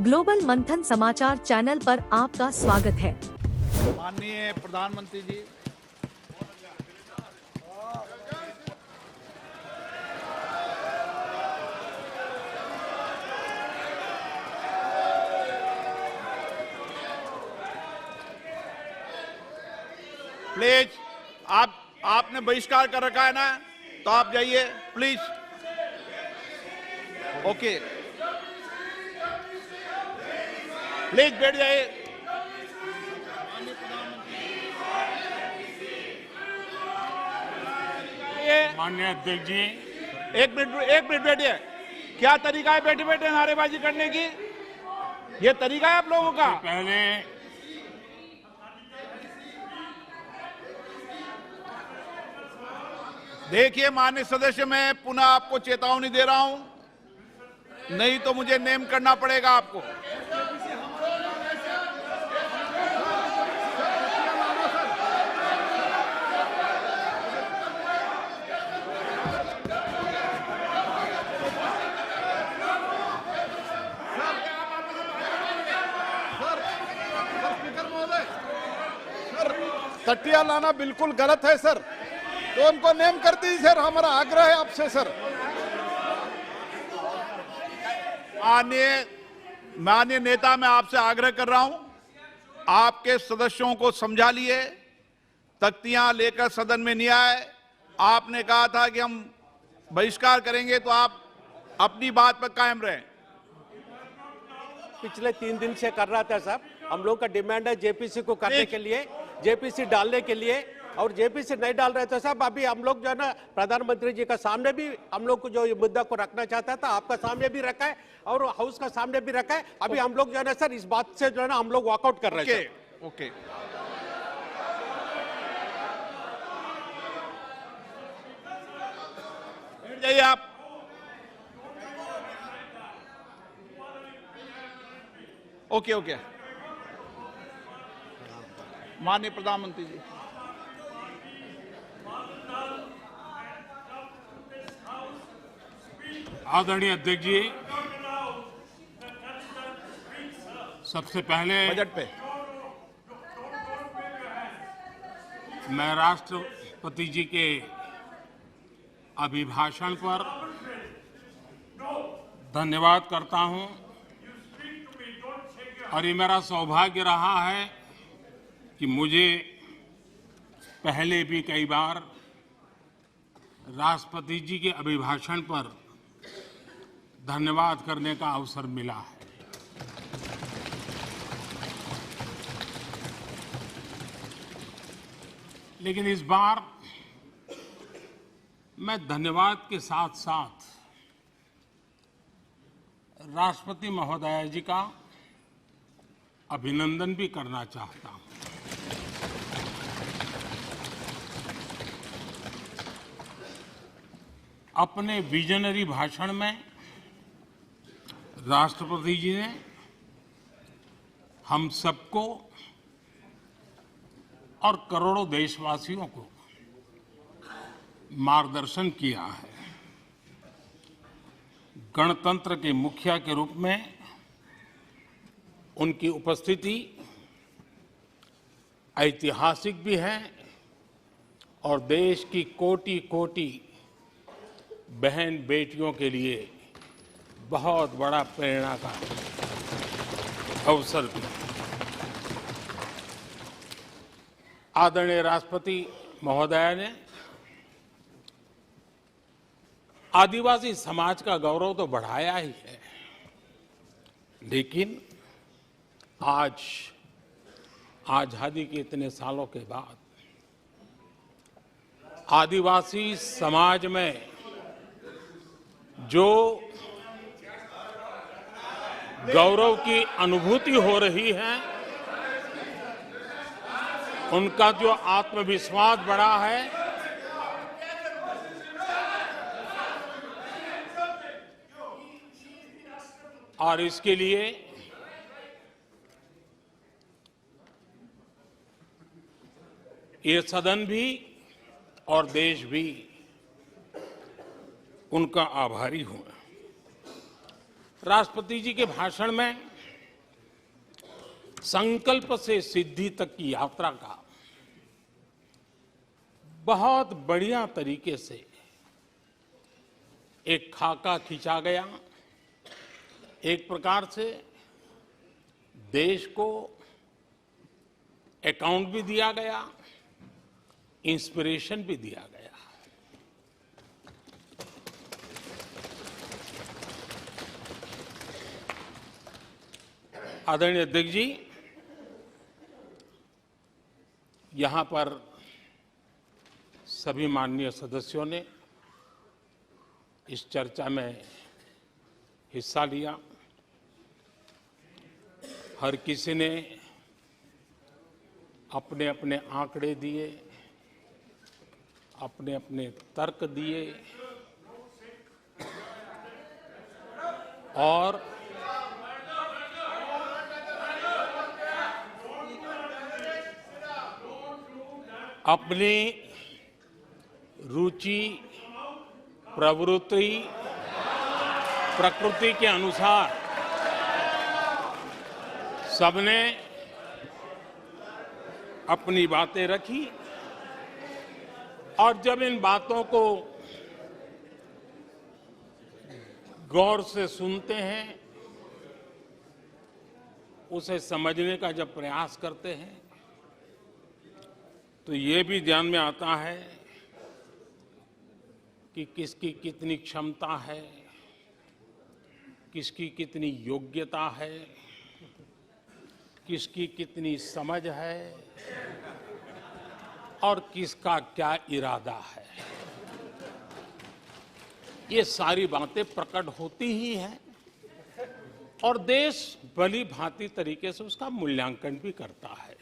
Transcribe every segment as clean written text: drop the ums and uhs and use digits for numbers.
Global मंथन समाचार channel पर आपका स्वागत है। माननीय प्रधानमंत्री जी, प्लीज आपने बहिष्कार कर रखा है ना, तो आप जाइए प्लीज। ओके, प्लीज बैठ जाइए। माननीय अध्यक्ष जी, एक मिनट बैठिए। क्या तरीका है बैठे बैठे नारेबाजी करने की? ये तरीका है आप लोगों का? पहले देखिए माननीय सदस्य, मैं पुनः आपको चेतावनी दे रहा हूं, नहीं तो मुझे नेम करना पड़ेगा आपको। तटिया लाना बिल्कुल गलत है सर, तो उनको नेम कर दीजिए सर, हमारा आग्रह है आपसे सर। माननीय नेता, मैं आपसे आग्रह कर रहा हूं, आपके सदस्यों को समझा लिए, तख्तियां लेकर सदन में नहीं आए। आपने कहा था कि हम बहिष्कार करेंगे, तो आप अपनी बात पर कायम रहें। पिछले 3 दिन से कर रहा था साहब, हम लोग का डिमांड है जेपीसी को करने के लिए, जेपीसी डालने के लिए, और जेपीसी नहीं डाल रहे थे साहब। अभी हम लोग जो है ना प्रधानमंत्री जी का सामने भी हम लोग को जो ये मुद्दा को रखना चाहता था, आपका सामने भी रखा है और हाउस का सामने भी रखा है। अभी हम लोग जो है ना सर इस बात से जो है ना हम लोग वॉकआउट कर रहे हैं। ओके, बैठ जाइए आप। ओके, माननीय प्रधानमंत्री जी। आदरणीय अध्यक्ष जी, सबसे पहले बजट पे मैं राष्ट्रपति जी के अभिभाषण पर धन्यवाद करता हूं, और ये मेरा सौभाग्य रहा है कि मुझे पहले भी कई बार राष्ट्रपति जी के अभिभाषण पर धन्यवाद करने का अवसर मिला है। लेकिन इस बार मैं धन्यवाद के साथ साथ राष्ट्रपति महोदया जी का अभिनंदन भी करना चाहता हूं। अपने विजनरी भाषण में राष्ट्रपति जी ने हम सबको और करोड़ों देशवासियों को मार्गदर्शन किया है। गणतंत्र के मुखिया के रूप में उनकी उपस्थिति ऐतिहासिक भी है और देश की कोटि कोटि बहन बेटियों के लिए बहुत बड़ा प्रेरणा का अवसर भी। आदरणीय राष्ट्रपति महोदया ने आदिवासी समाज का गौरव तो बढ़ाया ही है, लेकिन आज आजादी के इतने सालों के बाद आदिवासी समाज में जो गौरव की अनुभूति हो रही है, उनका जो आत्मविश्वास बढ़ा है, और इसके लिए ये सदन भी और देश भी उनका आभारी हूं। राष्ट्रपति जी के भाषण में संकल्प से सिद्धि तक की यात्रा का बहुत बढ़िया तरीके से एक खाका खींचा गया। एक प्रकार से देश को अकाउंट भी दिया गया, इंस्पिरेशन भी दिया गया। आदरणीय अध्यक्ष जी, यहां पर सभी माननीय सदस्यों ने इस चर्चा में हिस्सा लिया। हर किसी ने अपने अपने आंकड़े दिए, अपने अपने तर्क दिए और अपनी रुचि, प्रवृत्ति, प्रकृति के अनुसार सबने अपनी बातें रखी और जब इन बातों को गौर से सुनते हैं, उसे समझने का जब प्रयास करते हैं, तो ये भी ध्यान में आता है कि किसकी कितनी क्षमता है, किसकी कितनी योग्यता है, किसकी कितनी समझ है और किसका क्या इरादा है। ये सारी बातें प्रकट होती ही हैं और देश भली भांति तरीके से उसका मूल्यांकन भी करता है।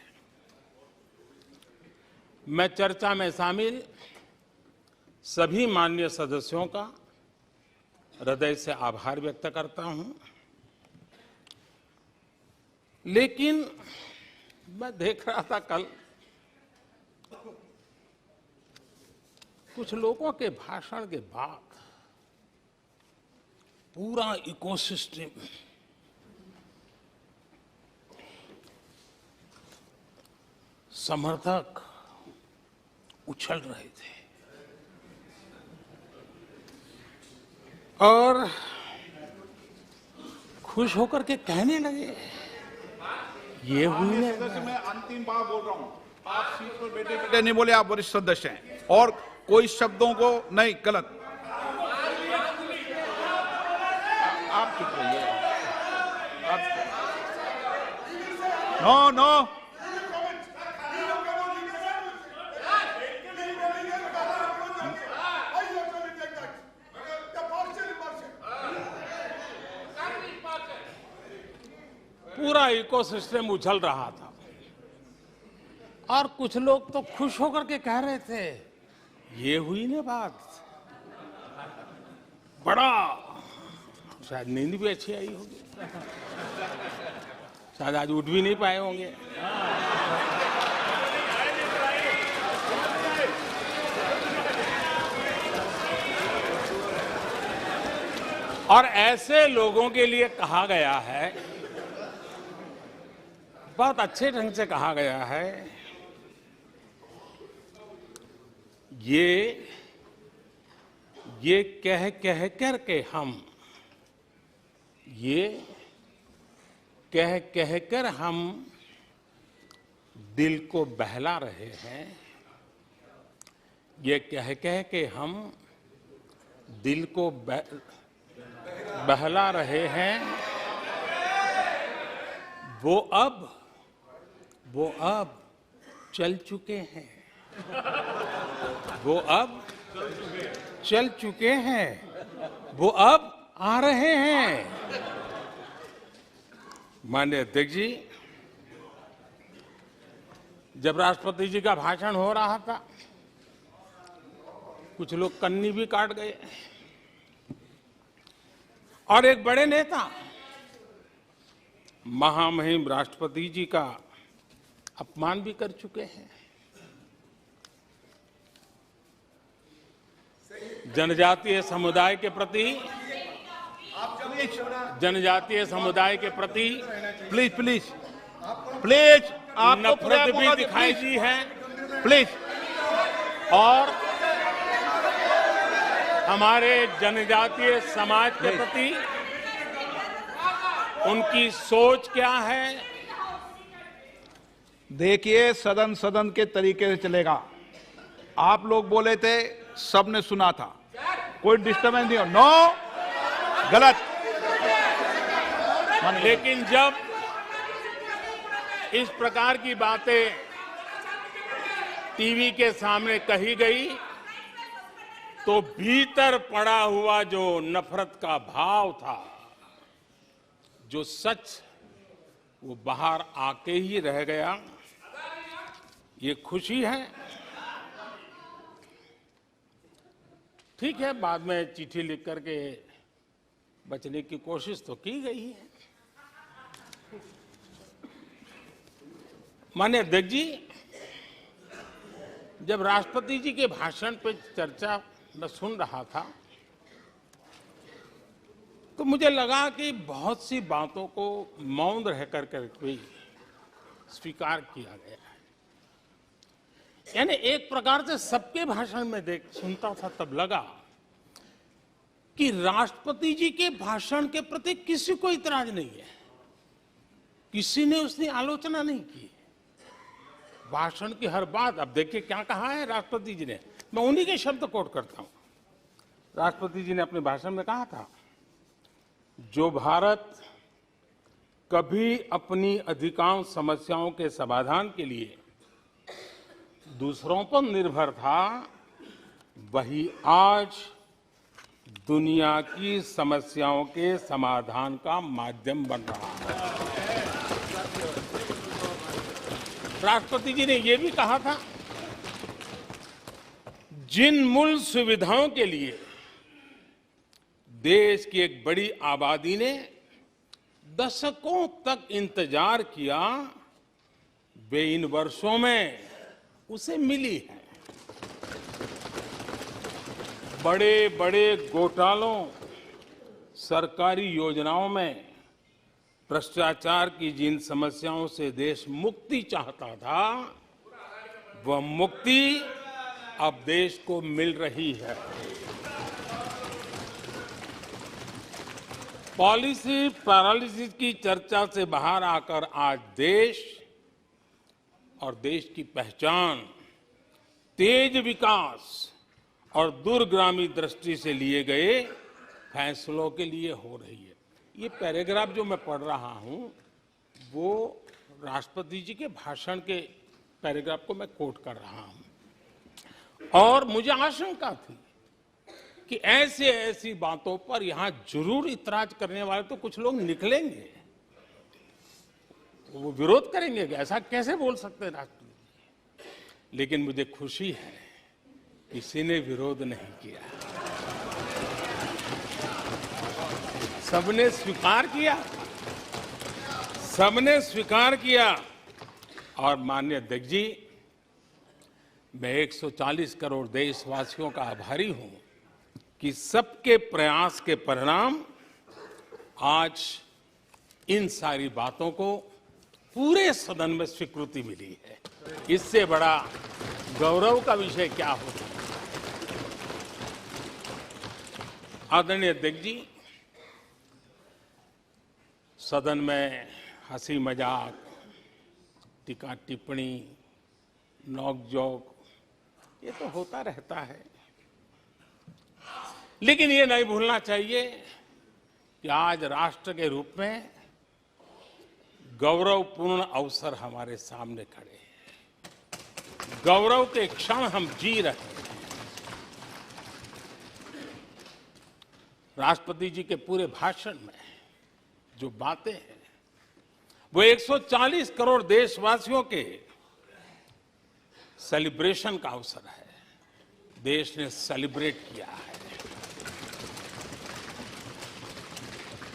मैं चर्चा में शामिल सभी माननीय सदस्यों का हृदय से आभार व्यक्त करता हूं, लेकिन मैं देख रहा था कल कुछ लोगों के भाषण के बाद पूरा इकोसिस्टम समर्थक उछल रहे थे और खुश होकर के कहने लगे, ये हुई है। मैं अंतिम बार बोल रहा हूं, आप सीट पर बैठे बैठे नहीं बोले, आप वरिष्ठ सदस्य हैं और कोई शब्दों को नहीं गलत। आप चुप रहिए। नो नो, पूरा इकोसिस्टम उछल रहा था और कुछ लोग तो खुश होकर के कह रहे थे, ये हुई ना बात, बड़ा शायद नींद भी अच्छी आई होगी, शायद आज उठ भी नहीं पाए होंगे। और ऐसे लोगों के लिए कहा गया है, बहुत अच्छे ढंग से कहा गया है, ये कह कह करके हम, ये कह कह कर हम दिल को बहला रहे हैं, ये कह कह के हम दिल को बहला रहे हैं। वो अब चल चुके हैं, वो अब चल चुके हैं, वो अब आ रहे हैं। माननीय अध्यक्ष जी, जब राष्ट्रपति जी का भाषण हो रहा था, कुछ लोग कन्नी भी काट गए और एक बड़े नेता महामहिम राष्ट्रपति जी का अपमान भी कर चुके हैं। जनजातीय समुदाय के प्रति, प्लीज प्लीज आपको पूरा नफरत भी मौका दिखाई दीजिए, दी है प्लीज। और हमारे जनजातीय समाज के प्रति उनकी सोच क्या है। देखिए, सदन सदन के तरीके से चलेगा। आप लोग बोले थे, सबने सुना था, कोई डिस्टर्बेंस नहीं हो। नो, गलत। लेकिन जब इस प्रकार की बातें टीवी के सामने कही गई तो भीतर पड़ा हुआ जो नफरत का भाव था, जो सच, वो बाहर आके ही रह गया। ये खुशी है। ठीक है, बाद में चिट्ठी लिख करके बचने की कोशिश तो की गई है। माननीय अध्यक्ष जी, जब राष्ट्रपति जी के भाषण पे चर्चा मैं सुन रहा था तो मुझे लगा कि बहुत सी बातों को मौन रह कर भी स्वीकार किया गया है। यानी एक प्रकार से सबके भाषण में सुनता था तब लगा कि राष्ट्रपति जी के भाषण के प्रति किसी को इतराज नहीं है, किसी ने उसकी आलोचना नहीं की। भाषण की हर बात, अब देखिए क्या कहा है राष्ट्रपति जी ने, मैं उन्हीं के शब्द कोट करता हूं। राष्ट्रपति जी ने अपने भाषण में कहा था, जो भारत कभी अपनी अधिकांश समस्याओं के समाधान के लिए दूसरों पर निर्भर था, वही आज दुनिया की समस्याओं के समाधान का माध्यम बन रहा है। राष्ट्रपति जी ने यह भी कहा था, जिन मूल सुविधाओं के लिए देश की एक बड़ी आबादी ने दशकों तक इंतजार किया, वे इन वर्षों में उसे मिली है। बड़े बड़े घोटालों, सरकारी योजनाओं में भ्रष्टाचार की जिन समस्याओं से देश मुक्ति चाहता था, वह मुक्ति अब देश को मिल रही है। पॉलिसी पैरालिसिस की चर्चा से बाहर आकर आज देश और देश की पहचान तेज विकास और दूरगामी दृष्टि से लिए गए फैसलों के लिए हो रही है। ये पैराग्राफ जो मैं पढ़ रहा हूं, वो राष्ट्रपति जी के भाषण के पैराग्राफ को मैं कोट कर रहा हूं। और मुझे आशंका थी कि ऐसी बातों पर यहां जरूर इतराज करने वाले तो कुछ लोग निकलेंगे, वो विरोध करेंगे कि ऐसा कैसे बोल सकते हैं राष्ट्रपति। लेकिन मुझे खुशी है, किसी ने विरोध नहीं किया, सबने स्वीकार किया, सबने स्वीकार किया। और माननीय अध्यक्ष जी, मैं 140 करोड़ देशवासियों का आभारी हूं कि सबके प्रयास के परिणाम आज इन सारी बातों को पूरे सदन में स्वीकृति मिली है। इससे बड़ा गौरव का विषय क्या हो सकता है। आदरणीय अध्यक्ष जी, सदन में हंसी मजाक, टीका टिप्पणी, नोक-झोंक, ये तो होता रहता है। लेकिन ये नहीं भूलना चाहिए कि आज राष्ट्र के रूप में गौरवपूर्ण अवसर हमारे सामने खड़े हैं। गौरव के क्षण हम जी रहे हैं। राष्ट्रपति जी के पूरे भाषण में जो बातें हैं, वो 140 करोड़ देशवासियों के सेलिब्रेशन का अवसर है। देश ने सेलिब्रेट किया है।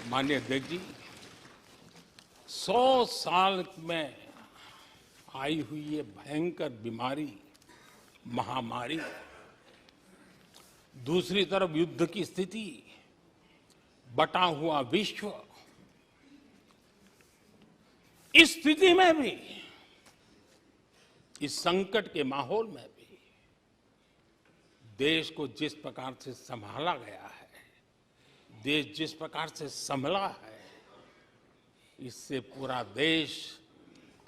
माननीय अध्यक्ष जी, 100 साल में आई हुई ये भयंकर बीमारी, महामारी, दूसरी तरफ युद्ध की स्थिति, बटा हुआ विश्व, इस स्थिति में भी, इस संकट के माहौल में भी देश को जिस प्रकार से संभाला गया है, देश जिस प्रकार से संभला है, इससे पूरा देश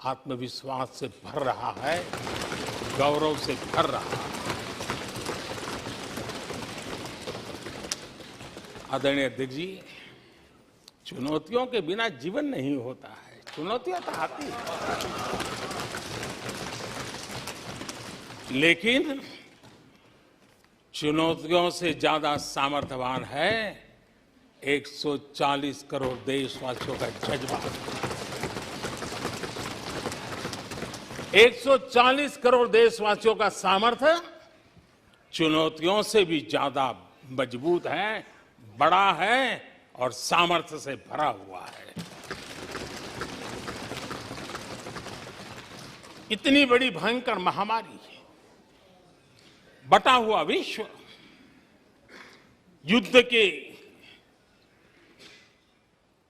आत्मविश्वास से भर रहा है, गौरव से भर रहा है। आदरणीय अध्यक्ष जी, चुनौतियों के बिना जीवन नहीं होता है, चुनौतियां तो आती हैं, लेकिन चुनौतियों से ज्यादा सामर्थ्यवान है 140 करोड़ देशवासियों का जज्बा। 140 करोड़ देशवासियों का सामर्थ्य चुनौतियों से भी ज्यादा मजबूत है, बड़ा है और सामर्थ्य से भरा हुआ है। इतनी बड़ी भयंकर महामारी, बटा हुआ विश्व, युद्ध के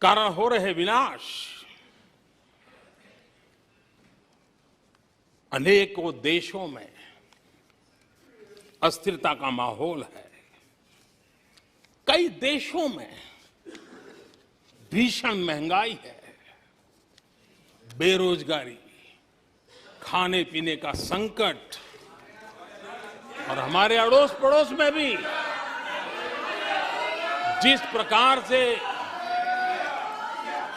कारण हो रहे विनाश, अनेकों देशों में अस्थिरता का माहौल है, कई देशों में भीषण महंगाई है, बेरोजगारी, खाने पीने का संकट, और हमारे अड़ोस पड़ोस में भी जिस प्रकार से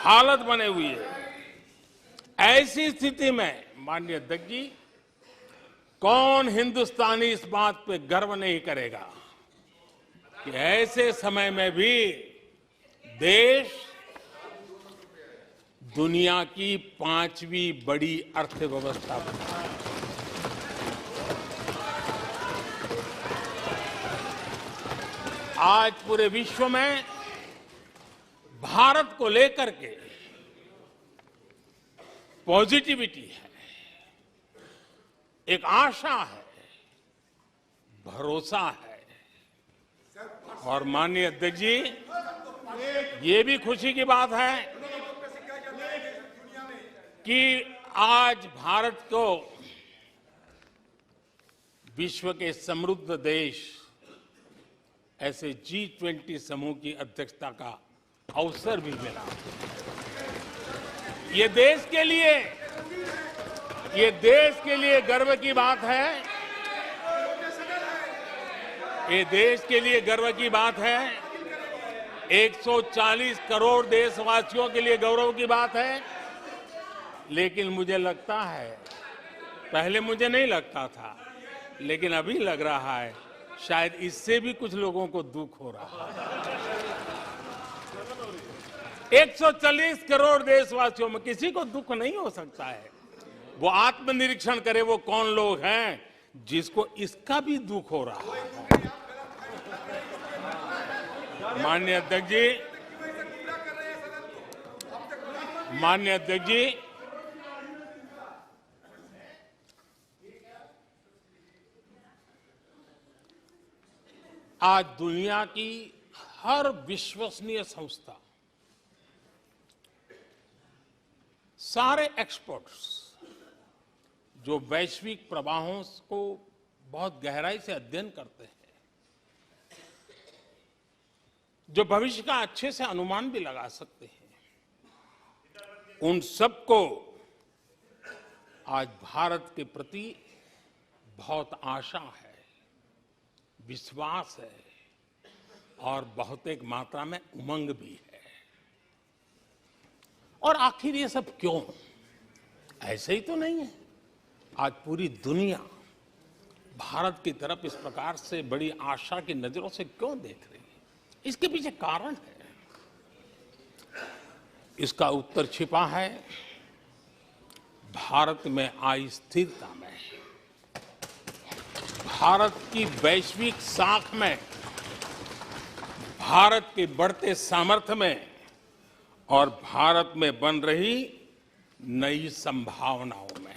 हालत बने हुई है, ऐसी स्थिति में माननीय अध्यक्ष जी, कौन हिंदुस्तानी इस बात पे गर्व नहीं करेगा कि ऐसे समय में भी देश दुनिया की 5वीं बड़ी अर्थव्यवस्था बना है। आज पूरे विश्व में भारत को लेकर के पॉजिटिविटी है, एक आशा है, भरोसा है। और माननीय अध्यक्ष जी, ये भी खुशी की बात है कि आज भारत को विश्व के समृद्ध देश ऐसे G20 समूह की अध्यक्षता का अवसर भी मिला। ये देश के लिए गर्व की बात है, ये देश के लिए गर्व की बात है, 140 करोड़ देशवासियों के लिए गौरव की बात है। लेकिन मुझे लगता है, पहले मुझे नहीं लगता था, लेकिन अभी लग रहा है शायद इससे भी कुछ लोगों को दुख हो रहा है। 140 करोड़ देशवासियों में किसी को दुख नहीं हो सकता है। वो आत्मनिरीक्षण करे, वो कौन लोग हैं जिसको इसका भी दुख हो रहा है। माननीय अध्यक्ष जी, आज दुनिया की हर विश्वसनीय संस्था, सारे एक्सपर्ट्स जो वैश्विक प्रवाहों को बहुत गहराई से अध्ययन करते हैं, जो भविष्य का अच्छे से अनुमान भी लगा सकते हैं, उन सबको आज भारत के प्रति बहुत आशा है, विश्वास है और बहुत एक मात्रा में उमंग भी है। और आखिर ये सब क्यों? ऐसे ही तो नहीं है। आज पूरी दुनिया भारत की तरफ इस प्रकार से बड़ी आशा की नजरों से क्यों देख रही है? इसके पीछे कारण है। इसका उत्तर छिपा है भारत में आई स्थिरता में, भारत की वैश्विक साख में, भारत के बढ़ते सामर्थ्य में और भारत में बन रही नई संभावनाओं में।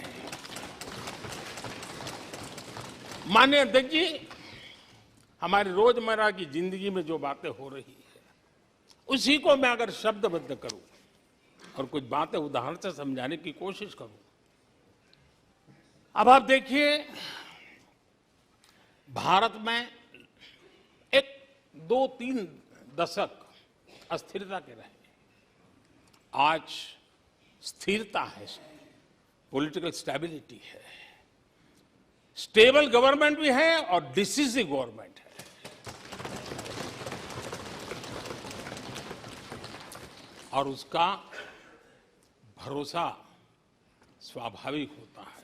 माननीय अध्यक्ष जी, हमारी रोजमर्रा की जिंदगी में जो बातें हो रही है, उसी को मैं अगर शब्दबद्ध करूं और कुछ बातें उदाहरण से समझाने की कोशिश करूं। अब आप देखिए, भारत में एक 2-3 दशक अस्थिरता के रहे, आज स्थिरता है, पॉलिटिकल स्टेबिलिटी है, स्टेबल गवर्नमेंट भी है और डिसिसिव गवर्नमेंट है। और उसका भरोसा स्वाभाविक होता है।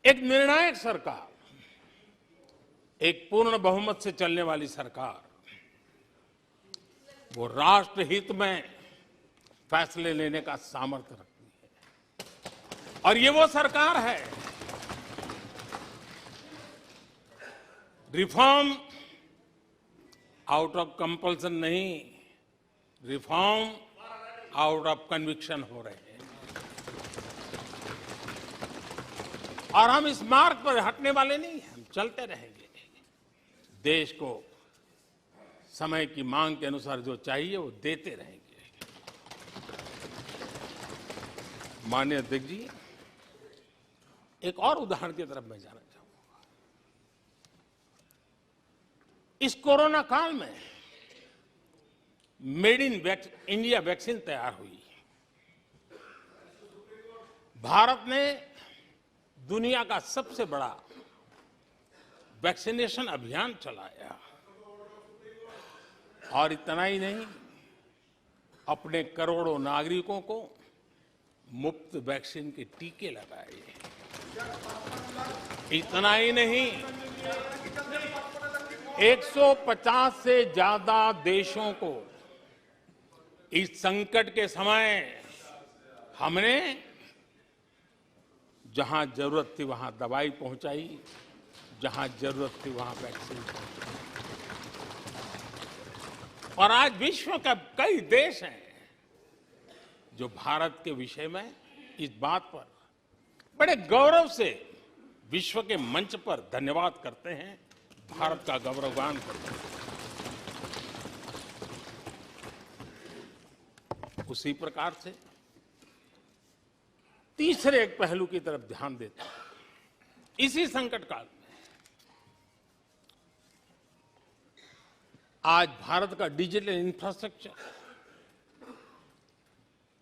एक निर्णायक सरकार, एक पूर्ण बहुमत से चलने वाली सरकार, वो राष्ट्र हित में फैसले लेने का सामर्थ्य रखती है। और ये वो सरकार है, रिफॉर्म आउट ऑफ कंपल्सन नहीं, रिफॉर्म आउट ऑफ कन्विक्शन हो रहे हैं। और हम इस मार्ग पर हटने वाले नहीं हैं, हम चलते रहेंगे। देश को समय की मांग के अनुसार जो चाहिए वो देते रहेंगे। माननीय अध्यक्ष जी, एक और उदाहरण की तरफ मैं जाना चाहूंगा। इस कोरोना काल में मेड इन इंडिया वैक्सीन तैयार हुई। भारत ने दुनिया का सबसे बड़ा वैक्सीनेशन अभियान चलाया। और इतना ही नहीं, अपने करोड़ों नागरिकों को मुफ्त वैक्सीन के टीके लगाए। इतना ही नहीं, 150 से ज्यादा देशों को इस संकट के समय हमने जहां जरूरत थी वहां दवाई पहुंचाई, जहां जरूरत थी वहां वैक्सीन पहुंचाई। और आज विश्व के कई देश हैं जो भारत के विषय में इस बात पर बड़े गौरव से विश्व के मंच पर धन्यवाद करते हैं, भारत का गौरवगान करते हैं। उसी प्रकार से तीसरे एक पहलू की तरफ ध्यान देता है। इसी संकट काल में आज भारत का डिजिटल इंफ्रास्ट्रक्चर,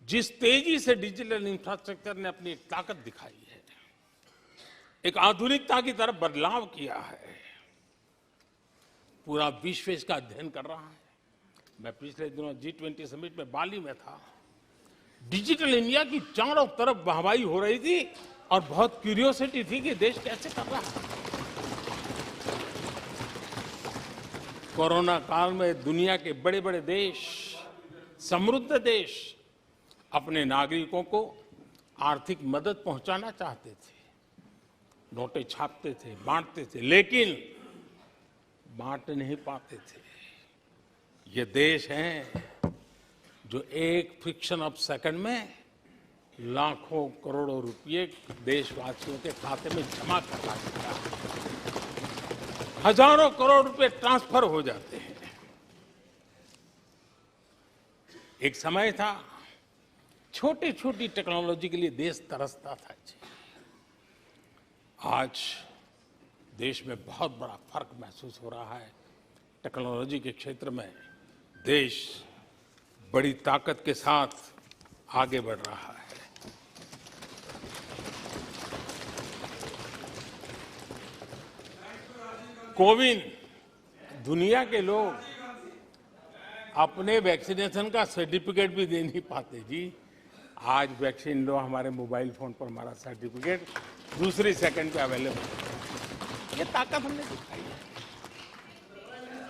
जिस तेजी से डिजिटल इंफ्रास्ट्रक्चर ने अपनी एक ताकत दिखाई है, एक आधुनिकता की तरफ बदलाव किया है, पूरा विश्व इसका अध्ययन कर रहा है। मैं पिछले दिनों G20 समिट में बाली में था। डिजिटल इंडिया की चारों तरफ वाहवाही हो रही थी और बहुत क्यूरियोसिटी थी कि देश कैसे कर रहा है। कोरोना काल में दुनिया के बड़े बड़े देश, समृद्ध देश, अपने नागरिकों को आर्थिक मदद पहुंचाना चाहते थे, नोटें छापते थे, बांटते थे, लेकिन बांट नहीं पाते थे। ये देश हैं जो एक फ्रिक्शन ऑफ सेकंड में लाखों करोड़ों रुपए देशवासियों के खाते में जमा करवा देता है। हजारों करोड़ रुपए ट्रांसफर हो जाते हैं। एक समय था छोटी छोटी टेक्नोलॉजी के लिए देश तरसता था। आज देश में बहुत बड़ा फर्क महसूस हो रहा है। टेक्नोलॉजी के क्षेत्र में देश बड़ी ताकत के साथ आगे बढ़ रहा है। कोविन, दुनिया के लोग अपने वैक्सीनेशन का सर्टिफिकेट भी दे नहीं पाते जी। आज वैक्सीन लो, हमारे मोबाइल फोन पर हमारा सर्टिफिकेट दूसरी सेकंड पे अवेलेबल है। ये ताकत हमने दिखाई है।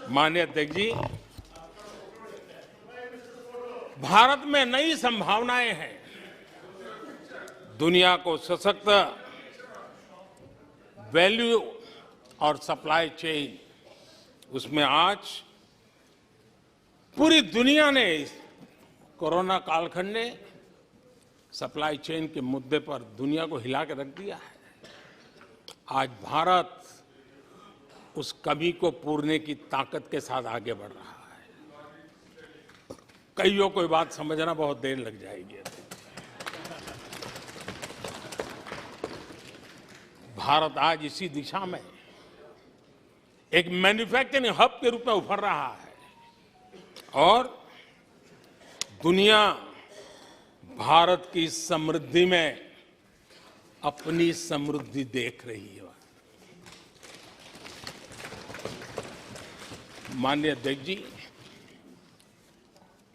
माननीय अध्यक्ष जी, भारत में नई संभावनाएं हैं। दुनिया को सशक्त वैल्यू और सप्लाई चेन, उसमें आज पूरी दुनिया ने कोरोना कालखंड ने सप्लाई चेन के मुद्दे पर दुनिया को हिला के रख दिया है। आज भारत उस कमी को पूरने की ताकत के साथ आगे बढ़ रहा है। कईयों को ये बात समझना बहुत देर लग जाएगी। भारत आज इसी दिशा में एक मैन्युफैक्चरिंग हब के रूप में उभर रहा है और दुनिया भारत की समृद्धि में अपनी समृद्धि देख रही है। माननीय अध्यक्ष जी,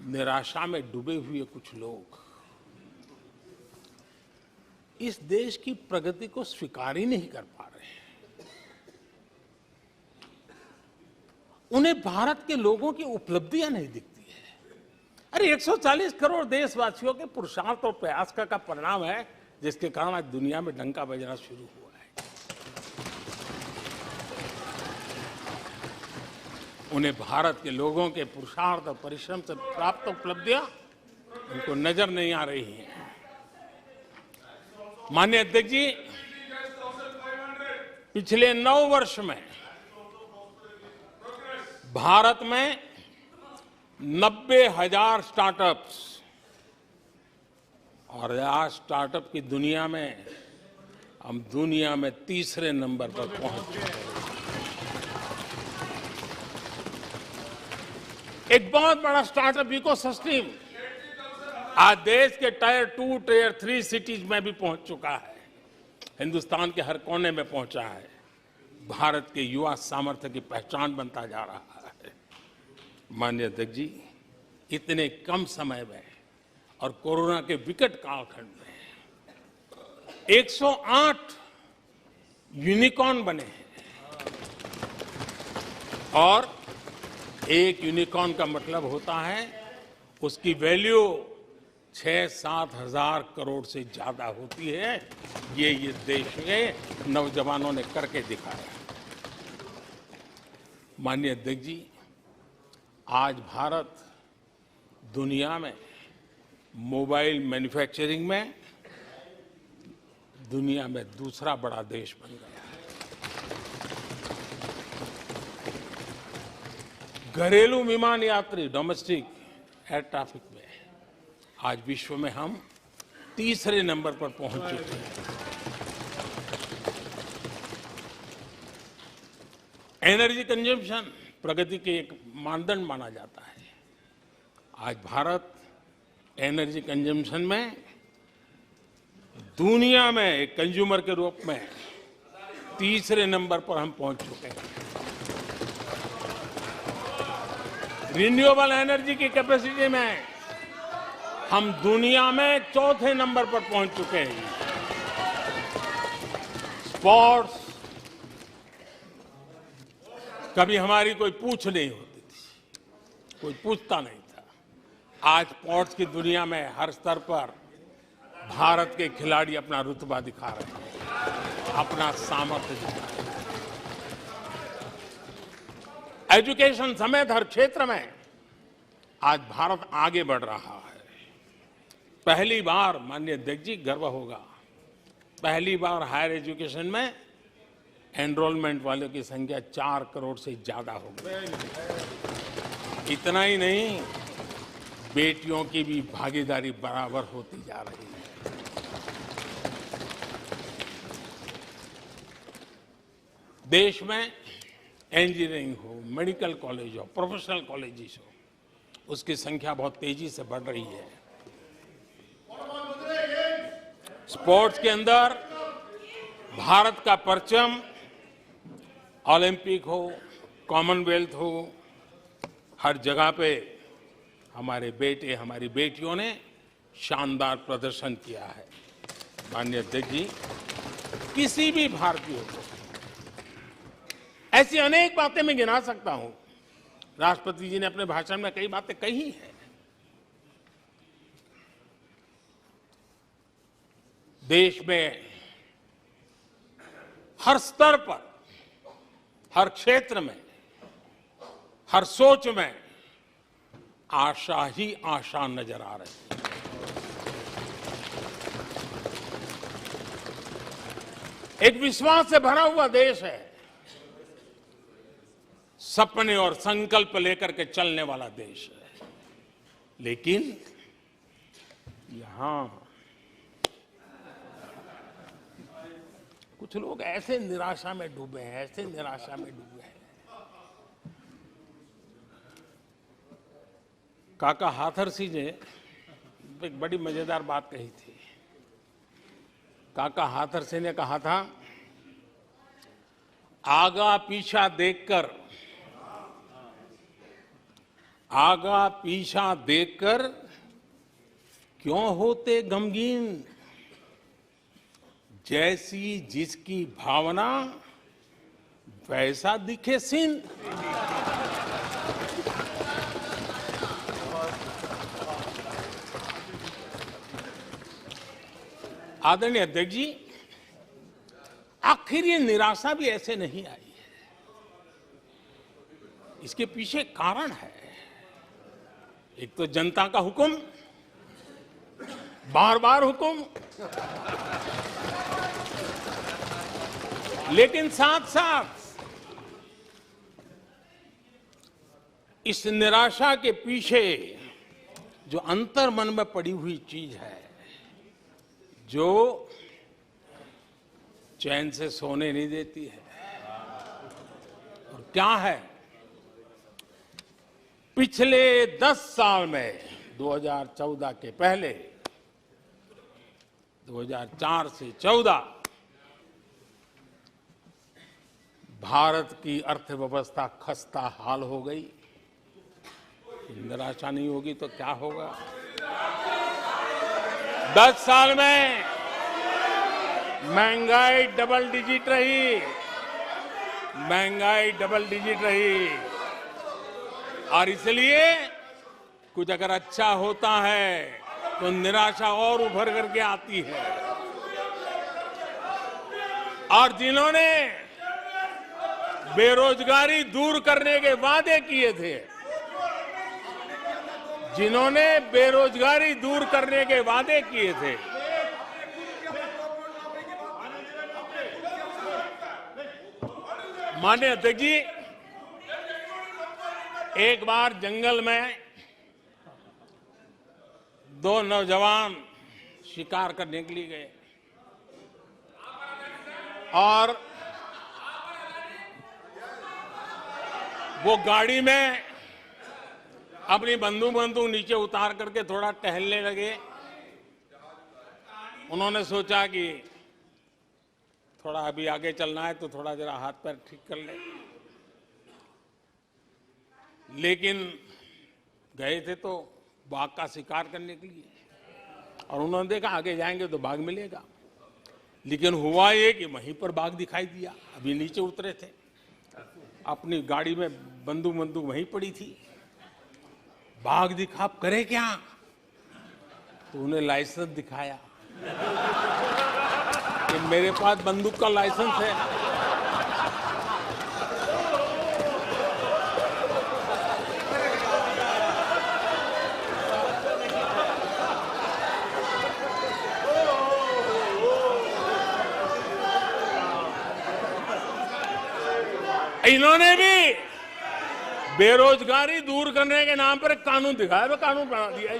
निराशा में डूबे हुए कुछ लोग इस देश की प्रगति को स्वीकार ही नहीं कर पा रहे हैं। उन्हें भारत के लोगों की उपलब्धियां नहीं दिखती है। अरे 140 करोड़ देशवासियों के पुरुषार्थ और प्रयास का परिणाम है, जिसके कारण आज दुनिया में डंका बजना शुरू हुआ है। उन्हें भारत के लोगों के पुरुषार्थ और परिश्रम से प्राप्त उपलब्धियां उनको नजर नहीं आ रही हैं। माननीय अध्यक्ष जी, पिछले 9 वर्ष में भारत में 90,000 स्टार्टअप्स और आज स्टार्टअप की दुनिया में हम दुनिया में तीसरे नंबर पर पहुंच चुके हैं। एक बहुत बड़ा स्टार्टअप इकोसिस्टम आज देश के टायर 2, टायर 3 सिटीज में भी पहुंच चुका है। हिंदुस्तान के हर कोने में पहुंचा है। भारत के युवा सामर्थ्य की पहचान बनता जा रहा है। माननीय अध्यक्ष जी, इतने कम समय में और कोरोना के विकट कालखंड में 108 यूनिकॉर्न बने हैं और एक यूनिकॉर्न का मतलब होता है उसकी वैल्यू 6-7 हजार करोड़ से ज्यादा होती है। ये देश के नौजवानों ने करके दिखाया। माननीय अध्यक्ष जी, आज भारत दुनिया में मोबाइल मैन्युफैक्चरिंग में दुनिया में दूसरा बड़ा देश बन गया है। घरेलू विमान यात्री डोमेस्टिक एयर ट्रैफिक में आज विश्व में हम तीसरे नंबर पर पहुंच चुके हैं। एनर्जी कंजम्पशन प्रगति के एक मानदंड माना जाता है। आज भारत एनर्जी कंजम्पशन में दुनिया में एक कंज्यूमर के रूप में तीसरे नंबर पर हम पहुंच चुके हैं। रिन्यूएबल एनर्जी की कैपेसिटी में हम दुनिया में चौथे नंबर पर पहुंच चुके हैं। स्पोर्ट्स कभी हमारी कोई पूछ नहीं होती थी, कोई पूछता नहीं था। आज स्पोर्ट्स की दुनिया में हर स्तर पर भारत के खिलाड़ी अपना रुतबा दिखा रहे हैं, अपना सामर्थ्य दिखा रहे हैं। एजुकेशन समेत हर क्षेत्र में आज भारत आगे बढ़ रहा है। पहली बार, माननीय अध्यक्ष जी, गर्व होगा, पहली बार हायर एजुकेशन में एनरोलमेंट वालों की संख्या 4 करोड़ से ज्यादा हो गई। इतना ही नहीं, बेटियों की भी भागीदारी बराबर होती जा रही है। देश में इंजीनियरिंग हो, मेडिकल कॉलेज हो, प्रोफेशनल कॉलेजेस हो, उसकी संख्या बहुत तेजी से बढ़ रही है। स्पोर्ट्स के अंदर भारत का परचम ओलंपिक हो, कॉमनवेल्थ हो, हर जगह पे हमारे बेटे, हमारी बेटियों ने शानदार प्रदर्शन किया है। माननीय अध्यक्ष जी, किसी भी भारतीय को ऐसी अनेक बातें मैं गिना सकता हूं। राष्ट्रपति जी ने अपने भाषण में कई बातें कही हैं। देश में हर स्तर पर, हर क्षेत्र में, हर सोच में आशा ही आशा नजर आ रही है। एक विश्वास से भरा हुआ देश है, सपने और संकल्प लेकर के चलने वाला देश है। लेकिन यहां कुछ लोग ऐसे निराशा में डूबे हैं, ऐसे निराशा में डूबे हैं। काका हाथरसी ने एक बड़ी मजेदार बात कही थी। काका हाथरसी ने कहा था, आगा पीछा देखकर क्यों होते गमगीन, जैसी जिसकी भावना वैसा दिखे सीन। आदरणीय अध्यक्ष जी, आखिर ये निराशा भी ऐसे नहीं आई है। इसके पीछे कारण है। एक तो जनता का हुक्म, बार बार हुक्म, लेकिन साथ साथ इस निराशा के पीछे जो अंतर मन में पड़ी हुई चीज है, जो चैन से सोने नहीं देती है, और क्या है? पिछले 10 साल में 2014 के पहले 2004 से 14 भारत की अर्थव्यवस्था खस्ता हाल हो गई। निराशा नहीं होगी तो क्या होगा? 10 साल में महंगाई डबल डिजिट रही, और इसलिए कुछ अगर अच्छा होता है तो निराशा और उभर करके आती है। और जिन्होंने बेरोजगारी दूर करने के वादे किए थे, माननीय अध्यक्ष जी, एक बार जंगल में 2 नौजवान शिकार करने के लिए गए और वो गाड़ी में अपनी बंदूक नीचे उतार करके थोड़ा टहलने लगे। उन्होंने सोचा कि थोड़ा अभी आगे चलना है तो थोड़ा जरा हाथ पैर ठीक कर ले, लेकिन गए थे तो बाघ का शिकार करने के लिए, और उन्होंने देखा आगे जाएंगे तो बाघ मिलेगा। लेकिन हुआ ये कि वहीं पर बाघ दिखाई दिया। अभी नीचे उतरे थे, अपनी गाड़ी में बंदूक वहीं पड़ी थी। बाघ दिखा, अब करे क्या? तो उन्हें लाइसेंस दिखाया कि मेरे पास बंदूक का लाइसेंस है। इन्होंने भी बेरोजगारी दूर करने के नाम पर एक कानून दिखाया, वो कानून बना दिया है।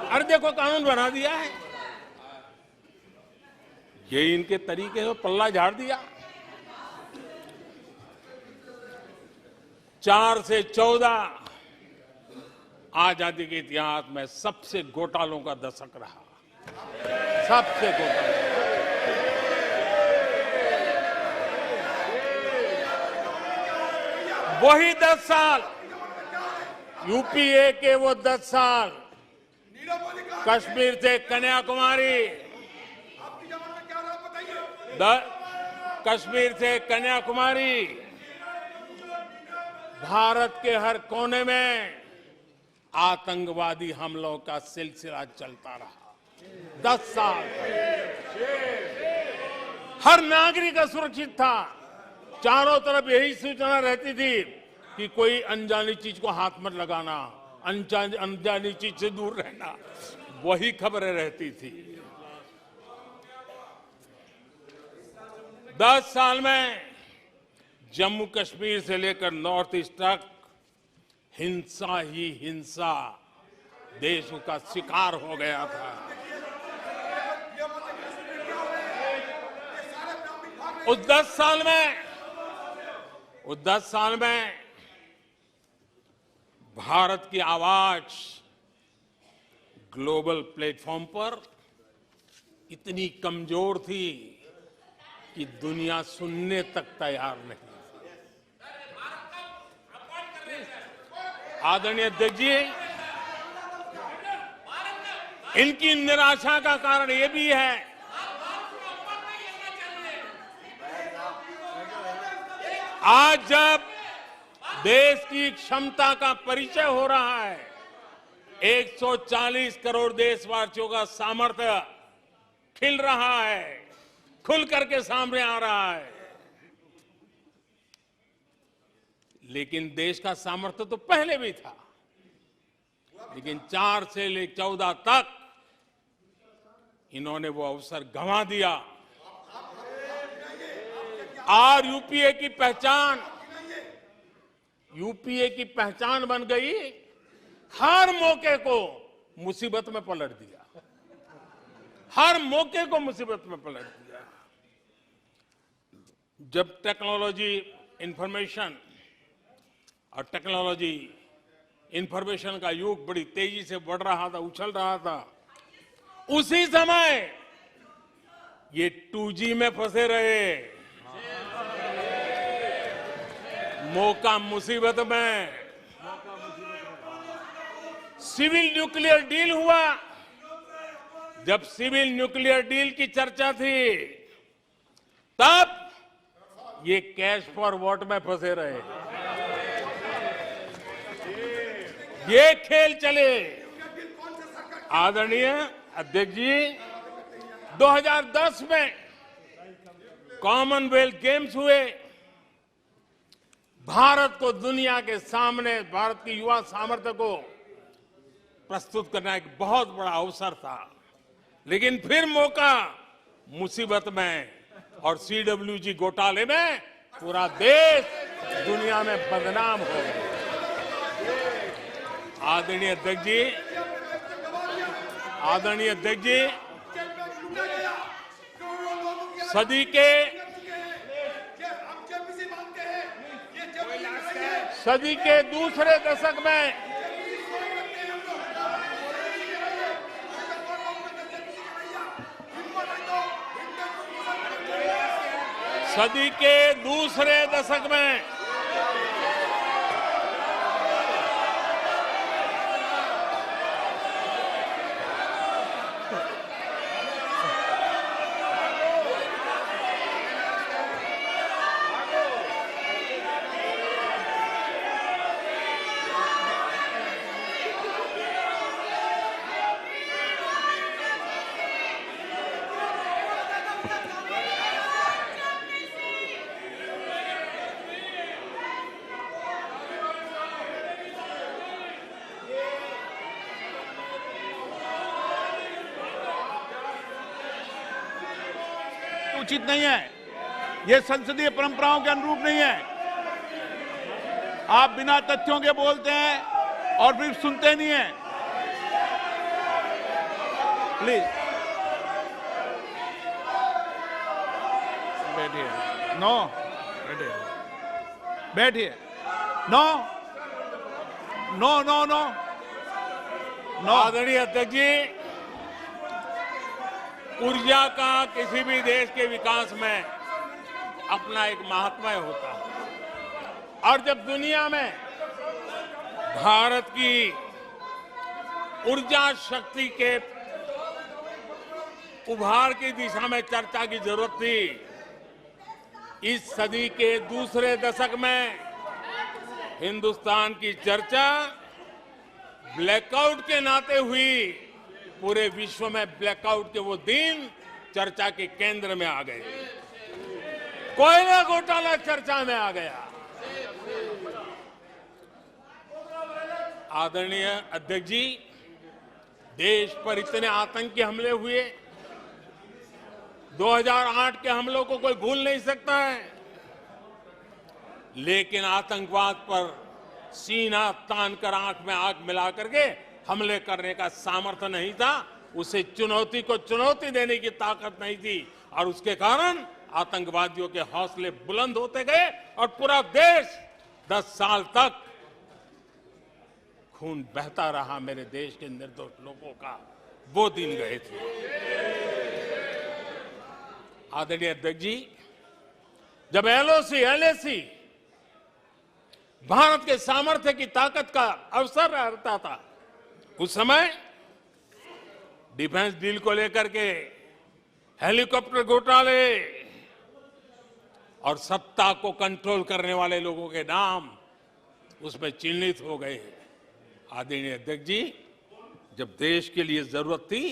अरे देखो, कानून बना दिया है। ये इनके तरीके से पल्ला झाड़ दिया। 4 से 14 आजादी के इतिहास में सबसे घोटालों का दशक रहा, सबसे घोटाला। वही 10 साल, यूपीए के वो 10 साल, कश्मीर से कन्याकुमारी, भारत के हर कोने में आतंकवादी हमलों का सिलसिला चलता रहा। 10 साल हर नागरिक असुरक्षित था। चारों तरफ यही सूचना रहती थी कि कोई अनजानी चीज को हाथ मत लगाना, अनजानी चीज से दूर रहना, वही खबरें रहती थी। 10 साल में जम्मू कश्मीर से लेकर नॉर्थ ईस्ट तक हिंसा ही हिंसा, देश उसका शिकार हो गया था। उस 10 साल में भारत की आवाज ग्लोबल प्लेटफॉर्म पर इतनी कमजोर थी कि दुनिया सुनने तक तैयार नहीं। आदरणीय अध्यक्ष जी, इनकी निराशा का कारण यह भी है आज जब देश की क्षमता का परिचय हो रहा है, 140 करोड़ देशवासियों का सामर्थ्य खिल रहा है, खुल करके सामने आ रहा है। लेकिन देश का सामर्थ्य तो पहले भी था, लेकिन 4 से लेकर 14 तक इन्होंने वो अवसर गंवा दिया। और यूपीए की पहचान बन गई, हर मौके को मुसीबत में पलट दिया, हर मौके को मुसीबत में पलट दिया। जब टेक्नोलॉजी इंफॉर्मेशन का युग बड़ी तेजी से बढ़ रहा था, उछल रहा था, उसी समय ये 2G में फंसे रहे, मौका मुसीबत में। सिविल न्यूक्लियर डील हुआ, जब सिविल न्यूक्लियर डील की चर्चा थी, तब ये कैश फॉर वॉट में फंसे रहे। ये खेल चले। आदरणीय अध्यक्ष जी, 2010 में कॉमनवेल्थ गेम्स हुए। भारत को दुनिया के सामने, भारत की युवा सामर्थ्य को प्रस्तुत करना एक बहुत बड़ा अवसर था, लेकिन फिर मौका मुसीबत में, और CWG घोटाले में पूरा देश दुनिया में बदनाम हो गया। आदरणीय अध्यक्ष जी, सदी के दूसरे दशक में उचित नहीं है, यह संसदीय परंपराओं के अनुरूप नहीं है। आप बिना तथ्यों के बोलते हैं और फिर सुनते नहीं हैं। प्लीज बैठिए। नो, बैठिए। No no no no no. आदरणीय अध्यक्ष जी, ऊर्जा का किसी भी देश के विकास में अपना एक महात्म्य होता है, और जब दुनिया में भारत की ऊर्जा शक्ति के उभार की दिशा में चर्चा की जरूरत थी, इस सदी के दूसरे दशक में हिंदुस्तान की चर्चा ब्लैकआउट के नाते हुई। पूरे विश्व में ब्लैकआउट के वो दिन चर्चा के केंद्र में आ गए। कोयला घोटाला चर्चा में आ गया। आदरणीय अध्यक्ष जी, देश पर इतने आतंकी हमले हुए, 2008 के हमलों को कोई भूल नहीं सकता है, लेकिन आतंकवाद पर सीना तान कर, आंख में आंख मिला करके हमले करने का सामर्थ्य नहीं था, उसे चुनौती को चुनौती देने की ताकत नहीं थी, और उसके कारण आतंकवादियों के हौसले बुलंद होते गए और पूरा देश 10 साल तक खून बहता रहा मेरे देश के निर्दोष लोगों का। वो दिन गए थे। आदरणीय अध्यक्ष जी, जब एलओसी एलएसी भारत के सामर्थ्य की ताकत का अवसर रहता था, उस समय डिफेंस डील को लेकर के हेलीकॉप्टर घोटाले और सत्ता को कंट्रोल करने वाले लोगों के नाम उसमें चिन्हित हो गए। आदरणीय अध्यक्ष जी, जब देश के लिए जरूरत थी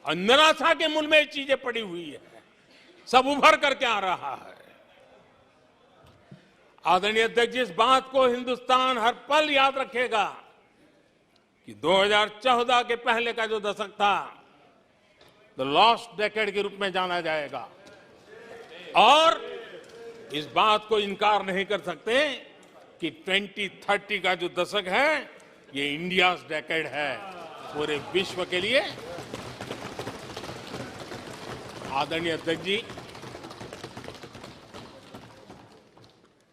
और निराशा के मूल में ये चीजें पड़ी हुई है, सब उभर करके आ रहा है। आदरणीय अध्यक्ष जी, इस बात को हिंदुस्तान हर पल याद रखेगा कि 2014 के पहले का जो दशक था, द लॉस्ट डेकेड के रूप में जाना जाएगा, और इस बात को इनकार नहीं कर सकते कि 2030 का जो दशक है, ये इंडिया डेकेड है पूरे विश्व के लिए। आदरणीय अध्यक्ष जी,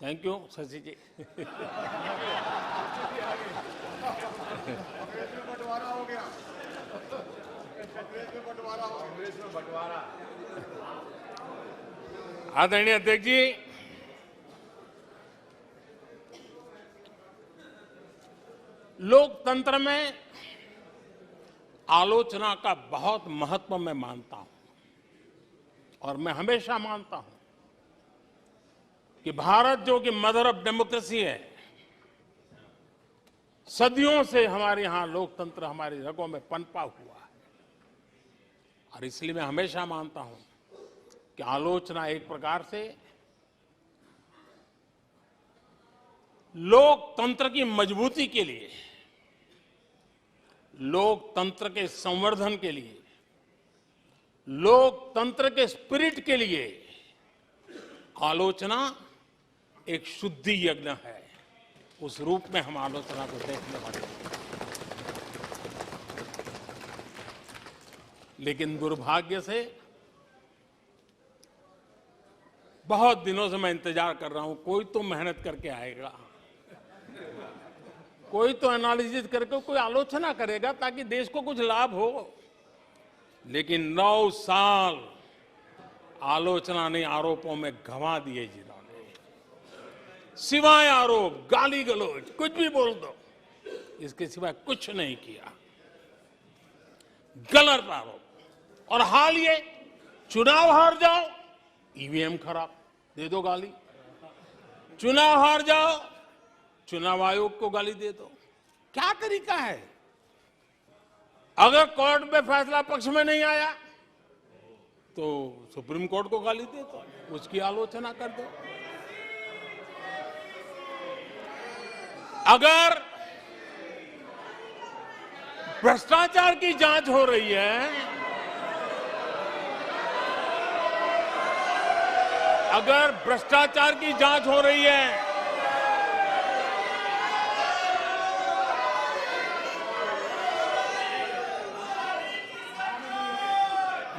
थैंक यू शशि जी। आदरणीय अध्यक्ष जी, लोकतंत्र में आलोचना का बहुत महत्व मैं मानता हूं, और मैं हमेशा मानता हूं कि भारत जो कि मदर ऑफ डेमोक्रेसी है, सदियों से हमारे यहां लोकतंत्र हमारी रगों में पनपा हुआ है, और इसलिए मैं हमेशा मानता हूं कि आलोचना एक प्रकार से लोकतंत्र की मजबूती के लिए, लोकतंत्र के संवर्धन के लिए, लोकतंत्र के स्पिरिट के लिए आलोचना एक शुद्धि यज्ञ है। उस रूप में हम आलोचना को देखने वाले हैं। लेकिन दुर्भाग्य से बहुत दिनों से मैं इंतजार कर रहा हूं, कोई तो मेहनत करके आएगा, कोई तो एनालिसिस करके कोई आलोचना करेगा ताकि देश को कुछ लाभ हो। लेकिन 9 साल आलोचना ने आरोपों में गंवा दिए जिन्होंने, सिवाय आरोप, गाली गलौज, कुछ भी बोल दो, इसके सिवाय कुछ नहीं किया। गलत आरोप। और हाल ये चुनाव हार जाओ, ईवीएम खराब, दे दो गाली। चुनाव हार जाओ, चुनाव आयोग को गाली दे दो। क्या तरीका है? अगर कोर्ट में फैसला पक्ष में नहीं आया तो सुप्रीम कोर्ट को गाली दे दो, उसकी आलोचना कर दो। अगर भ्रष्टाचार की जांच हो रही है, अगर भ्रष्टाचार की जांच हो रही है,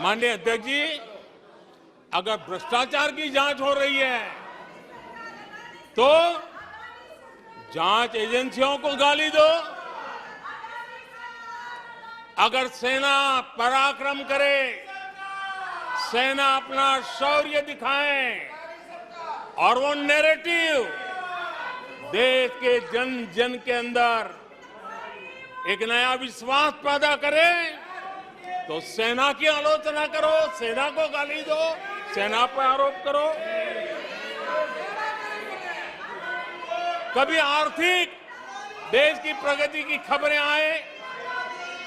माननीय अध्यक्ष जी, अगर भ्रष्टाचार की जांच हो रही है तो जांच एजेंसियों को गाली दो। अगर सेना पराक्रम करे, सेना अपना शौर्य दिखाए और वो नैरेटिव देश के जन जन के अंदर एक नया विश्वास पैदा करे, तो सेना की आलोचना करो, सेना को गाली दो, सेना पर आरोप करो। कभी आर्थिक देश की प्रगति की खबरें आए,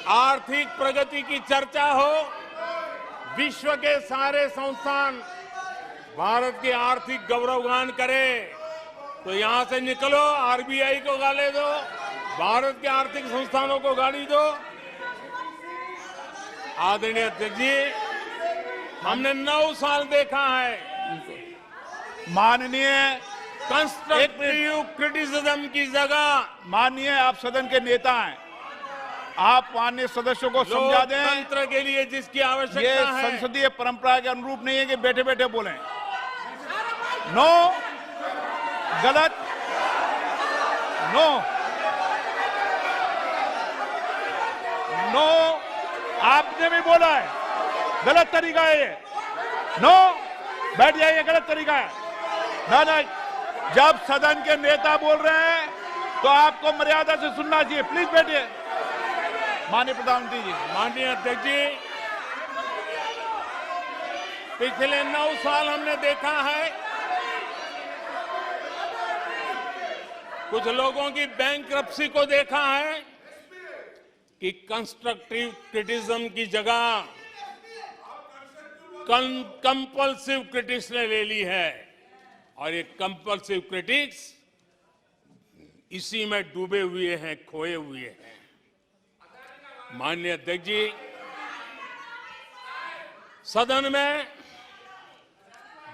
आर्थिक प्रगति की चर्चा हो, विश्व के सारे संस्थान भारत की आर्थिक गौरवगान करे, तो यहां से निकलो, आरबीआई को गाली दो, भारत के आर्थिक संस्थानों को गाली दो। आदरणीय अध्यक्ष जी, हमने 9 साल देखा है माननीय कंस्ट्रक्टिव क्रिटिसिज्म की जगह। माननीय आप सदन के नेता हैं, आप माननीय सदस्यों को समझा दें। लोकतंत्र के लिए जिसकी ये आवश्यकता है, संसदीय परंपरा के अनुरूप नहीं है कि बैठे बैठे बोलें। नो, गलत, नो, नो, आपने भी बोला है, गलत तरीका है ये। नो, बैठ जाइए, गलत तरीका है। ना, जब सदन के नेता बोल रहे हैं तो आपको मर्यादा से सुनना चाहिए। प्लीज बैठिए। माननीय प्रधानमंत्री जी। माननीय अध्यक्ष जी, पिछले 9 साल हमने देखा है कुछ लोगों की बैंकरप्सी को देखा है कि कंस्ट्रक्टिव क्रिटिसिज्म की जगह कंपल्सिव क्रिटिक्स ने ले ली है, और ये कंपल्सिव क्रिटिक्स इसी में डूबे हुए हैं, खोए हुए हैं। माननीय अध्यक्ष जी, सदन में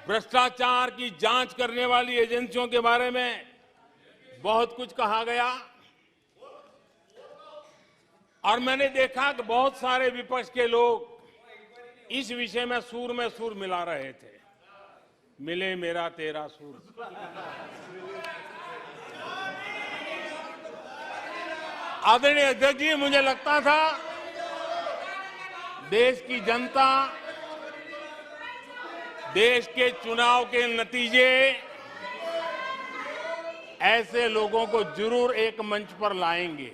भ्रष्टाचार की जांच करने वाली एजेंसियों के बारे में बहुत कुछ कहा गया, और मैंने देखा कि बहुत सारे विपक्ष के लोग इस विषय में सूर मिला रहे थे। मिले मेरा तेरा सूर। आदरणीय अध्यक्ष जी, मुझे लगता था देश की जनता देश के चुनाव के नतीजे ऐसे लोगों को जरूर एक मंच पर लाएंगे,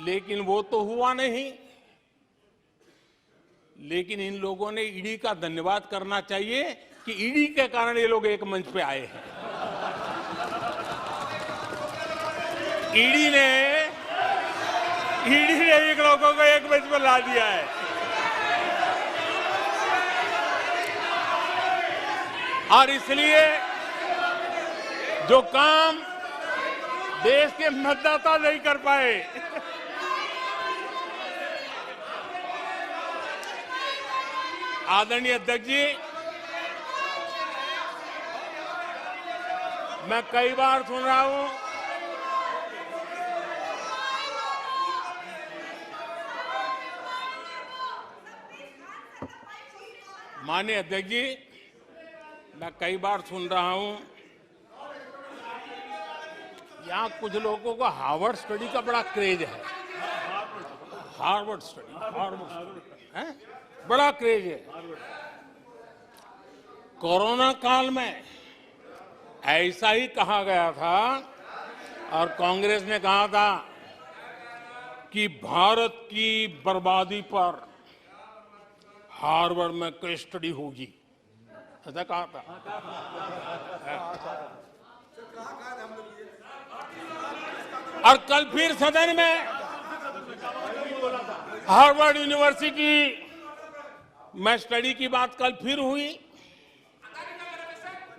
लेकिन वो तो हुआ नहीं। लेकिन इन लोगों ने ईडी का धन्यवाद करना चाहिए कि ईडी के कारण ये लोग एक मंच पे आए हैं। ईडी ने एक लोगों को एक मंच पर ला दिया है। और इसलिए जो काम देश के मतदाता नहीं कर पाए, आदरणीय अध्यक्ष जी, मैं कई बार सुन रहा हूं माननीय अध्यक्ष जी, मैं कई बार सुन रहा हूं यहां कुछ लोगों को हार्वर्ड स्टडी का बड़ा क्रेज है। हार्वर्ड स्टडी है, बड़ा क्रेज है। कोरोना काल में ऐसा ही कहा गया था, और कांग्रेस ने कहा था कि भारत की बर्बादी पर हार्वर्ड में केस स्टडी होगी, ऐसा कहा था। और कल फिर सदन में हार्वर्ड यूनिवर्सिटी में स्टडी की बात कल फिर हुई।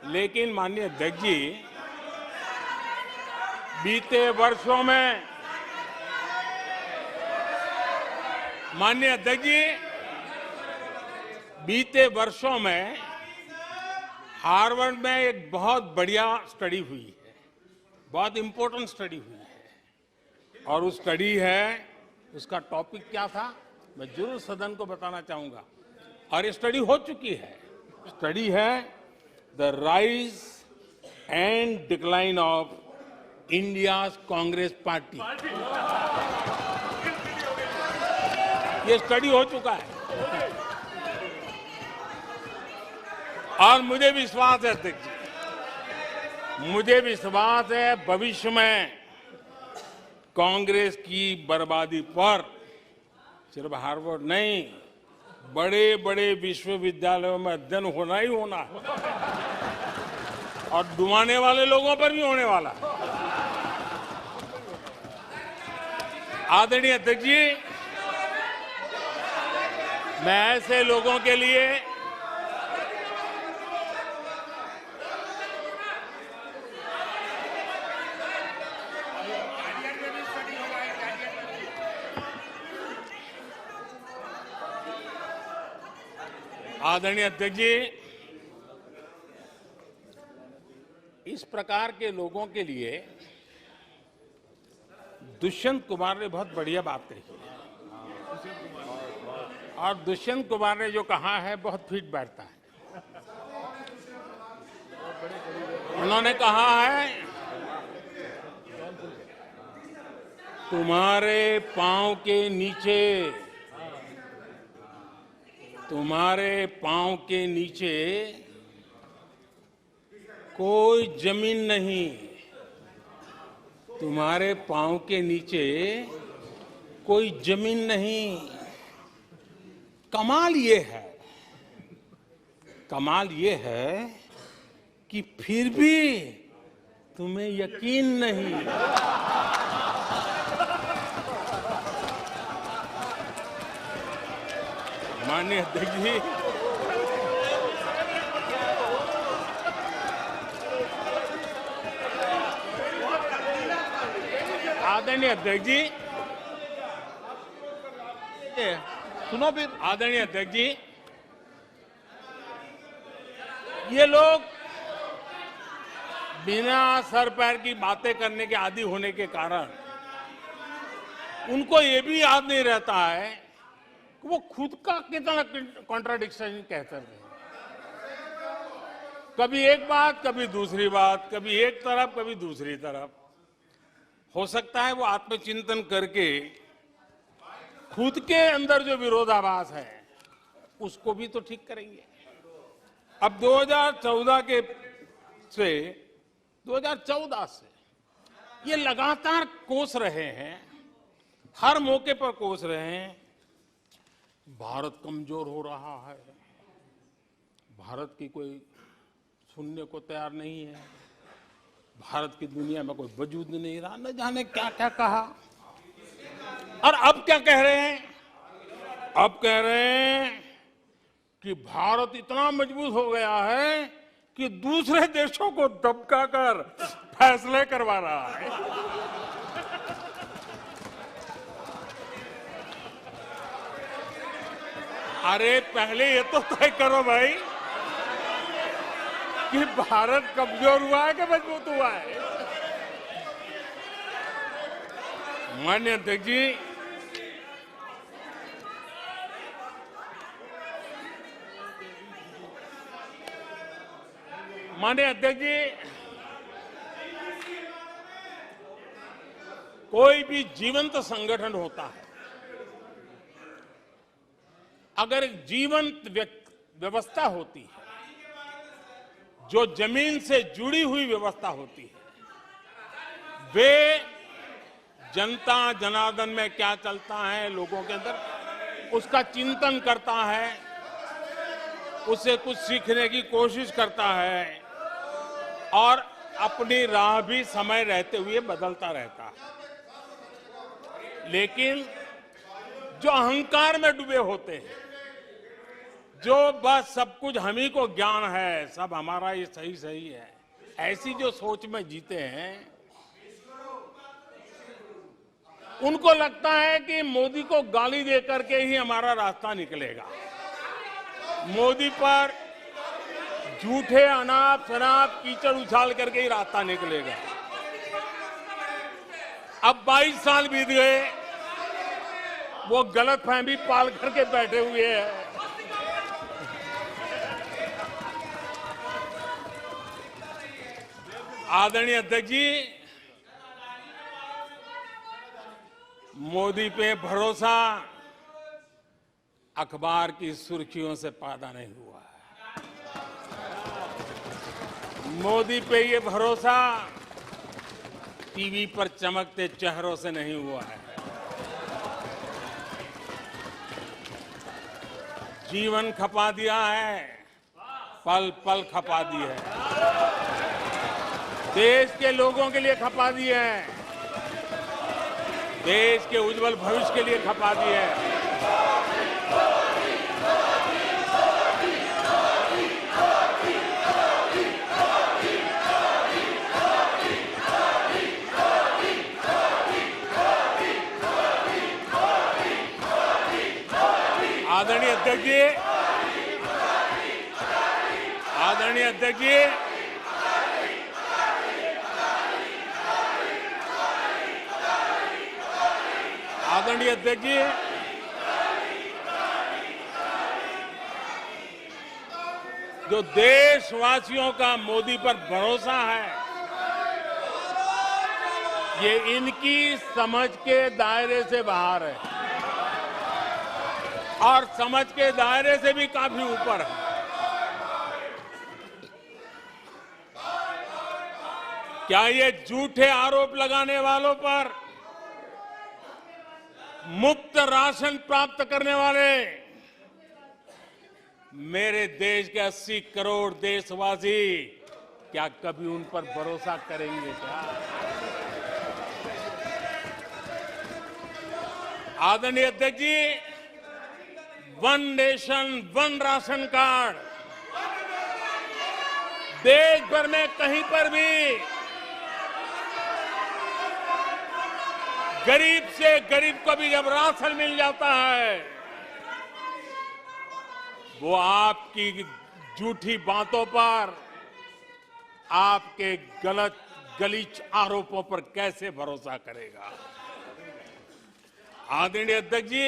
लेकिन माननीय अध्यक्ष जी, बीते वर्षों में माननीय अध्यक्ष जी, बीते वर्षों में हार्वर्ड में एक बहुत बढ़िया स्टडी हुई है, बहुत इंपॉर्टेंट स्टडी हुई है। और उस स्टडी है, उसका टॉपिक क्या था मैं जरूर सदन को बताना चाहूंगा, और ये स्टडी हो चुकी है। स्टडी है the rise and decline of India's Congress party. ये स्टडी हो चुका है, और मुझे विश्वास है अध्यक्ष जी, मुझे विश्वास है भविष्य में कांग्रेस की बर्बादी पर सिर्फ हार्वर्ड नहीं, बड़े बड़े विश्वविद्यालयों में अध्ययन होना ही होना है, और डुबाने वाले लोगों पर भी होने वाला है। आदरणीय अध्यक्ष जी, मैं ऐसे लोगों के लिए आदरणीय अध्यक्ष जी, इस प्रकार के लोगों के लिए दुष्यंत कुमार ने बहुत बढ़िया बात कही है और दुष्यंत कुमार ने जो कहा है बहुत फिट बैठता है। उन्होंने कहा है तुम्हारे पांव के नीचे, तुम्हारे पांव के नीचे कोई जमीन नहीं, तुम्हारे पांव के नीचे कोई जमीन नहीं। कमाल ये है कि फिर भी तुम्हें यकीन नहीं। माननीय अध्यक्ष जी, आदरणीय अध्यक्ष जी, सुनो फिर। आदरणीय अध्यक्ष जी, ये लोग बिना सर पैर की बातें करने के आदी होने के कारण उनको ये भी याद नहीं रहता है कि वो खुद का कितना कॉन्ट्राडिक्शन कहते हैं। कभी एक बात, कभी दूसरी बात, कभी एक तरफ, कभी दूसरी तरफ। हो सकता है वो आत्मचिंतन करके खुद के अंदर जो विरोधाभास है उसको भी तो ठीक करेंगे। अब 2014 से ये लगातार कोस रहे हैं, हर मौके पर कोस रहे हैं, भारत कमजोर हो रहा है, भारत की कोई सुनने को तैयार नहीं है, भारत की दुनिया में कोई वजूद नहीं रहा, न जाने क्या क्या कहा। और अब क्या कह रहे हैं? अब कह रहे हैं कि भारत इतना मजबूत हो गया है कि दूसरे देशों को दबकाकर फैसले करवा रहा है। अरे पहले ये तो तय करो भाई कि भारत कमजोर हुआ है कि मजबूत हुआ है। माननीय अध्यक्ष जी, माननीय अध्यक्ष जी, कोई भी जीवंत संगठन होता है, अगर एक जीवंत व्यवस्था होती है, जो जमीन से जुड़ी हुई व्यवस्था होती है, वे जनता जनार्दन में क्या चलता है लोगों के अंदर उसका चिंतन करता है, उससे कुछ सीखने की कोशिश करता है और अपनी राह भी समय रहते हुए बदलता रहता है। लेकिन जो अहंकार में डूबे होते हैं, जो बस सब कुछ हम ही को ज्ञान है, सब हमारा ये सही सही है, ऐसी जो सोच में जीते हैं, उनको लगता है कि मोदी को गाली दे करके ही हमारा रास्ता निकलेगा, मोदी पर झूठे अनाप शनाप कीचड़ उछाल करके ही रास्ता निकलेगा। अब 22 साल बीत गए, वो गलतफहमी पाल करके बैठे हुए हैं। आदरणीय अध्यक्ष जी, मोदी पे भरोसा अखबार की सुर्खियों से पैदा नहीं हुआ है। मोदी पे ये भरोसा टीवी पर चमकते चेहरों से नहीं हुआ है। जीवन खपा दिया है, पल पल खपा दी है, देश के लोगों के लिए खपा दी है, देश के उज्जवल भविष्य के लिए खपा दी है। आदरणीय अध्यक्ष जी, आदरणीय अध्यक्ष जी, आदरणीय अध्यक्ष जी, जो देशवासियों का मोदी पर भरोसा है, ये इनकी समझ के दायरे से बाहर है और समझ के दायरे से भी काफी ऊपर है। क्या ये झूठे आरोप लगाने वालों पर मुफ्त राशन प्राप्त करने वाले मेरे देश के 80 करोड़ देशवासी क्या कभी उन पर भरोसा करेंगे क्या? आदरणीय अध्यक्ष जी, one nation one ration card देश भर में कहीं पर भी गरीब से गरीब को भी जब राशन मिल जाता है, वो आपकी झूठी बातों पर, आपके गलत गलीच आरोपों पर कैसे भरोसा करेगा? आदरणीय अध्यक्ष जी,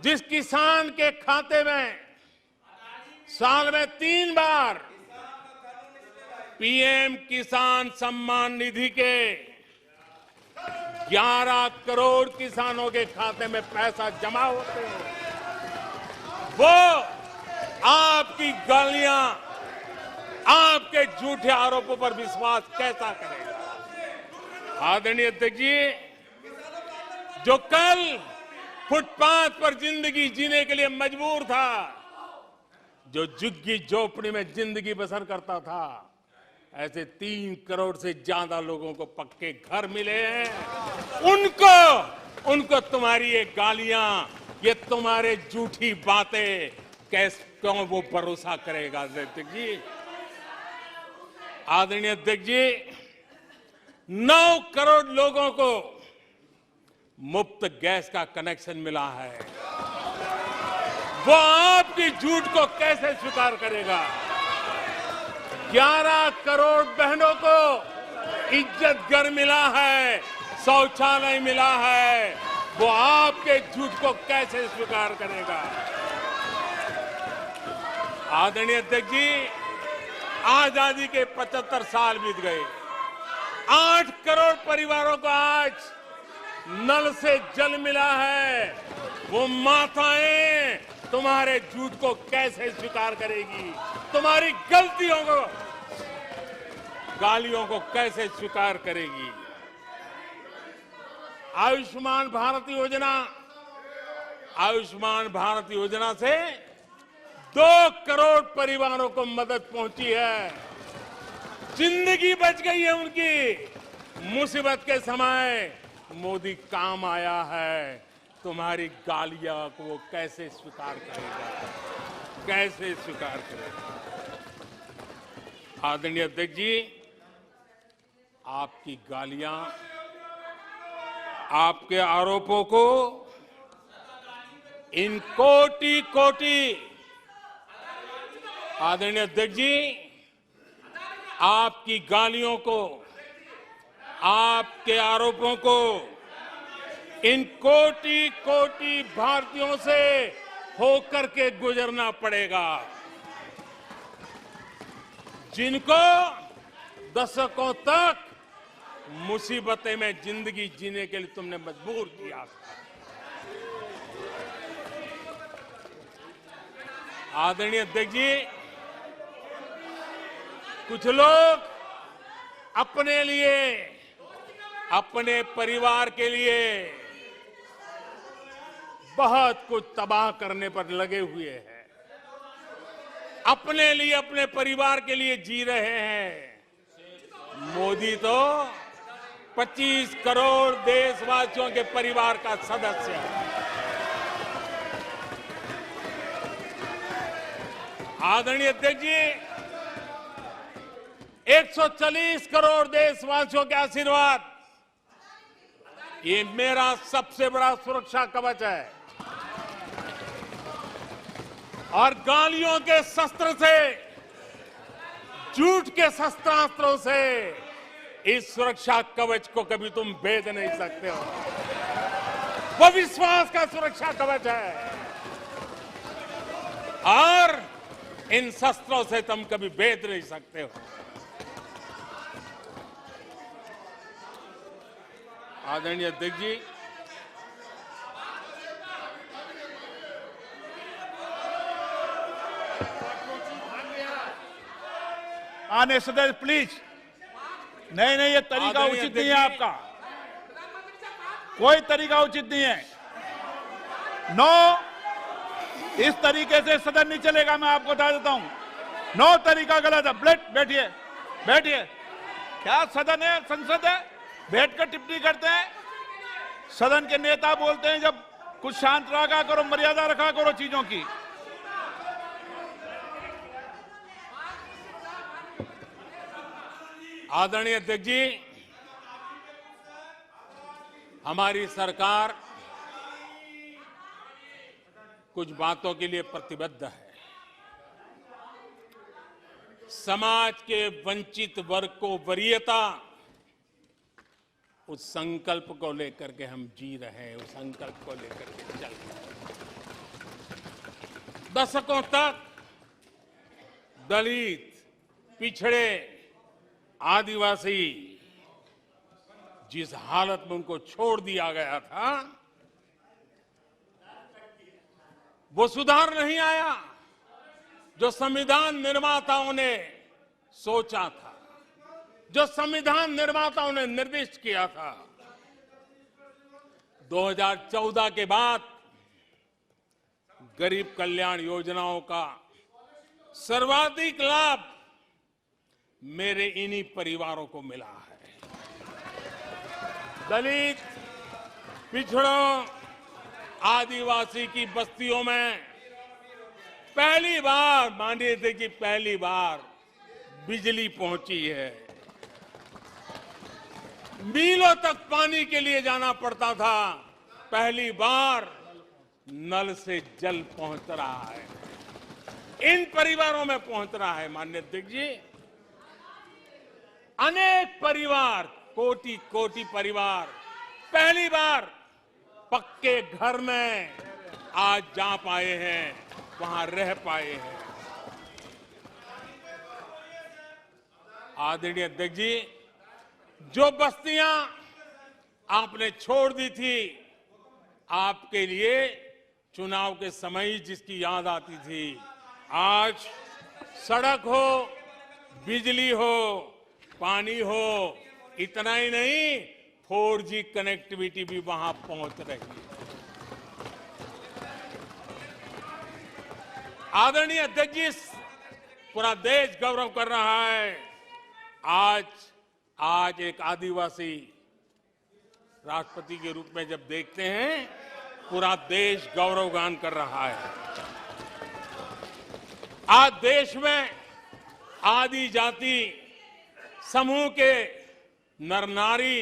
जिस किसान के खाते में साल में 3 बार पीएम किसान सम्मान निधि के 11 करोड़ किसानों के खाते में पैसा जमा होते हैं, वो आपकी गालियां, आपके झूठे आरोपों पर विश्वास कैसा करेगा? आदरणीय अध्यक्ष जी, जो कल फुटपाथ पर जिंदगी जीने के लिए मजबूर था, जो झुग्गी झोपड़ी में जिंदगी बसर करता था, ऐसे 3 करोड़ से ज्यादा लोगों को पक्के घर मिले हैं। उनको तुम्हारी ये गालियां, ये तुम्हारे झूठी बातें क्यों वो भरोसा करेगा? अध्यक्ष जी, आदरणीय अध्यक्ष जी, 9 करोड़ लोगों को मुफ्त गैस का कनेक्शन मिला है, वो आपकी झूठ को कैसे स्वीकार करेगा? 11 करोड़ बहनों को इज्जत घर मिला है, शौचालय मिला है, वो आपके झूठ को कैसे स्वीकार करेगा? आदरणीय अध्यक्ष जी, आजादी के 75 साल बीत गए, 8 करोड़ परिवारों को आज नल से जल मिला है, वो माताएं तुम्हारे झूठ को कैसे स्वीकार करेगी? तुम्हारी गलतियों को, गालियों को कैसे स्वीकार करेगी? आयुष्मान भारत योजना से 2 करोड़ परिवारों को मदद पहुंची है, जिंदगी बच गई है उनकी। मुसीबत के समय मोदी काम आया है, तुम्हारी गालियां को वो कैसे स्वीकार करेगा? कैसे स्वीकार करेगा? आदरणीय अध्यक्ष जी, आपकी गालियां, आपके आरोपों को इन कोटि आदरणीय अध्यक्ष जी, आपकी गालियों को, आपके आरोपों को इन कोटि भारतीयों से होकर के गुजरना पड़ेगा, जिनको दशकों तक मुसीबतें में जिंदगी जीने के लिए तुमने मजबूर किया। आदरणीय अध्यक्ष जी, कुछ लोग अपने लिए, अपने परिवार के लिए बहुत कुछ तबाह करने पर लगे हुए हैं, अपने लिए, अपने परिवार के लिए जी रहे हैं। मोदी तो 25 करोड़ देशवासियों के परिवार का सदस्य है। आदरणीय अध्यक्ष जी, 140 करोड़ देशवासियों के आशीर्वाद, ये मेरा सबसे बड़ा सुरक्षा कवच है, और गालियों के शस्त्र से, झूठ के शस्त्रास्त्रों से इस सुरक्षा कवच को कभी तुम भेद नहीं सकते हो। वो विश्वास का सुरक्षा कवच है और इन शस्त्रों से तुम कभी भेद नहीं सकते हो। आदरणीय अध्यक्ष जी, आने सदस्य प्लीज। नहीं नहीं, ये तरीका उचित नहीं है आपका, कोई तरीका उचित नहीं है। नो, इस तरीके से सदन नहीं चलेगा, मैं आपको बता देता हूं। नो, तरीका गलत है। बैठिए बैठिए। क्या सदन है, संसद है, बैठकर टिप्पणी करते हैं? सदन के नेता बोलते हैं जब कुछ शांत रखा करो, मर्यादा रखा करो चीजों की। आदरणीय अध्यक्ष जी, हमारी सरकार कुछ बातों के लिए प्रतिबद्ध है। समाज के वंचित वर्ग को वरीयता, उस संकल्प को लेकर के हम जी रहे हैं, उस संकल्प को लेकर के चल रहे हैं। दशकों तक दलित, पिछड़े, आदिवासी जिस हालत में उनको छोड़ दिया गया था, वो सुधार नहीं आया जो संविधान निर्माताओं ने सोचा था, जो संविधान निर्माताओं ने निर्दिष्ट किया था। 2014 के बाद गरीब कल्याण योजनाओं का सर्वाधिक लाभ मेरे इन्हीं परिवारों को मिला है। दलित, पिछड़ों, आदिवासी की बस्तियों में पहली बार, मानिए थे कि पहली बार बिजली पहुंची है। मीलों तक पानी के लिए जाना पड़ता था, पहली बार नल से जल पहुंच रहा है, इन परिवारों में पहुंच रहा है। माननीय अध्यक्ष जी, अनेक परिवार, कोटि कोटि परिवार पहली बार पक्के घर में आज जा पाए हैं, वहां रह पाए हैं। आदरणीय अध्यक्ष जी, जो बस्तियां आपने छोड़ दी थी, आपके लिए चुनाव के समय ही जिसकी याद आती थी, आज सड़क हो, बिजली हो, पानी हो, इतना ही नहीं 4G कनेक्टिविटी भी वहां पहुंच रही है। आदरणीय अध्यक्ष जी, पूरा देश गौरव कर रहा है। आज एक आदिवासी राष्ट्रपति के रूप में जब देखते हैं, पूरा देश गौरवगान कर रहा है। आज देश में आदि जाति समूह के नर नारी,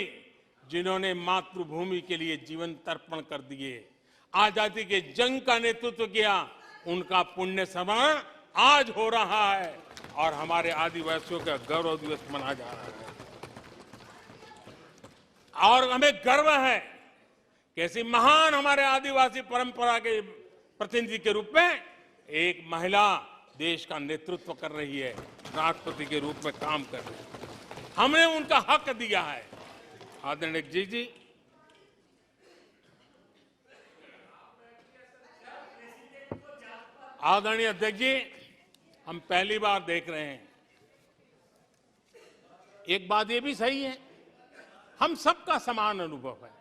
जिन्होंने मातृभूमि के लिए जीवन तर्पण कर दिए, आजादी के जंग का नेतृत्व किया, उनका पुण्य स्मरण आज हो रहा है और हमारे आदिवासियों का गौरव दिवस मनाया जा रहा है। और हमें गर्व है कि ऐसी महान हमारे आदिवासी परंपरा के प्रतिनिधि के रूप में एक महिला देश का नेतृत्व कर रही है, राष्ट्रपति के रूप में काम कर रही है। हमने उनका हक दिया है। आदरणीय जी, आदरणीय अध्यक्ष जी, हम पहली बार देख रहे हैं। एक बात ये भी सही है, हम सबका समान अनुभव है,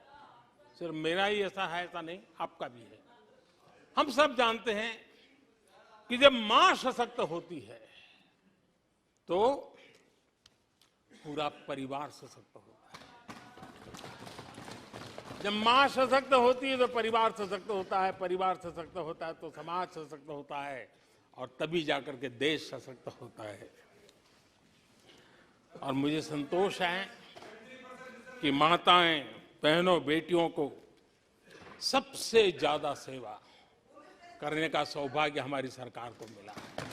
सिर्फ मेरा ही ऐसा है ऐसा नहीं, आपका भी है। हम सब जानते हैं कि जब मां सशक्त होती है तो पूरा परिवार सशक्त होता है। जब मां सशक्त होती है तो परिवार सशक्त होता है, परिवार सशक्त होता है तो समाज सशक्त होता है, और तभी जाकर के देश सशक्त होता है। और मुझे संतोष है कि माताएं, बहनों, बेटियों को सबसे ज्यादा सेवा करने का सौभाग्य हमारी सरकार को मिला है।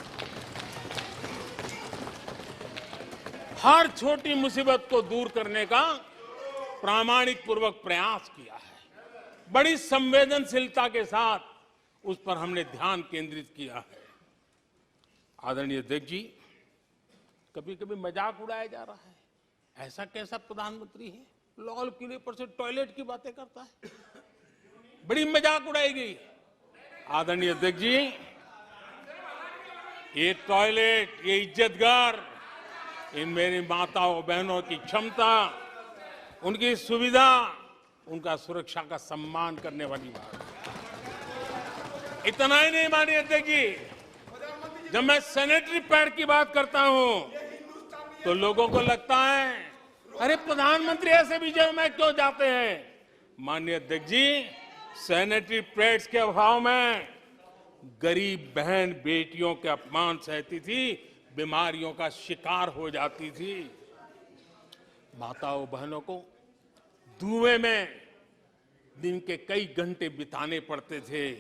हर छोटी मुसीबत को दूर करने का प्रामाणिक पूर्वक प्रयास किया है। बड़ी संवेदनशीलता के साथ उस पर हमने ध्यान केंद्रित किया है। आदरणीय अध्यक्ष जी, कभी कभी मजाक उड़ाया जा रहा है, ऐसा कैसा प्रधानमंत्री है, लाल किले पर से टॉयलेट की बातें करता है, बड़ी मजाक उड़ाई गई। आदरणीय अध्यक्ष जी, ये टॉयलेट, ये इज्जतगार, इन मेरी माताओं बहनों की क्षमता, उनकी सुविधा, उनका सुरक्षा का सम्मान करने वाली बात है। इतना ही नहीं मानिए अध्यक्ष जी, जब मैं सैनिटरी पैड की बात करता हूं तो लोगों को लगता है अरे प्रधानमंत्री ऐसे विजय में क्यों जाते हैं। माननीय अध्यक्ष जी, सैनिटरी पैड्स के अभाव में गरीब बहन बेटियों के अपमान सहती थी, बीमारियों का शिकार हो जाती थी। माताओं बहनों को धुएं में दिन के कई घंटे बिताने पड़ते थे,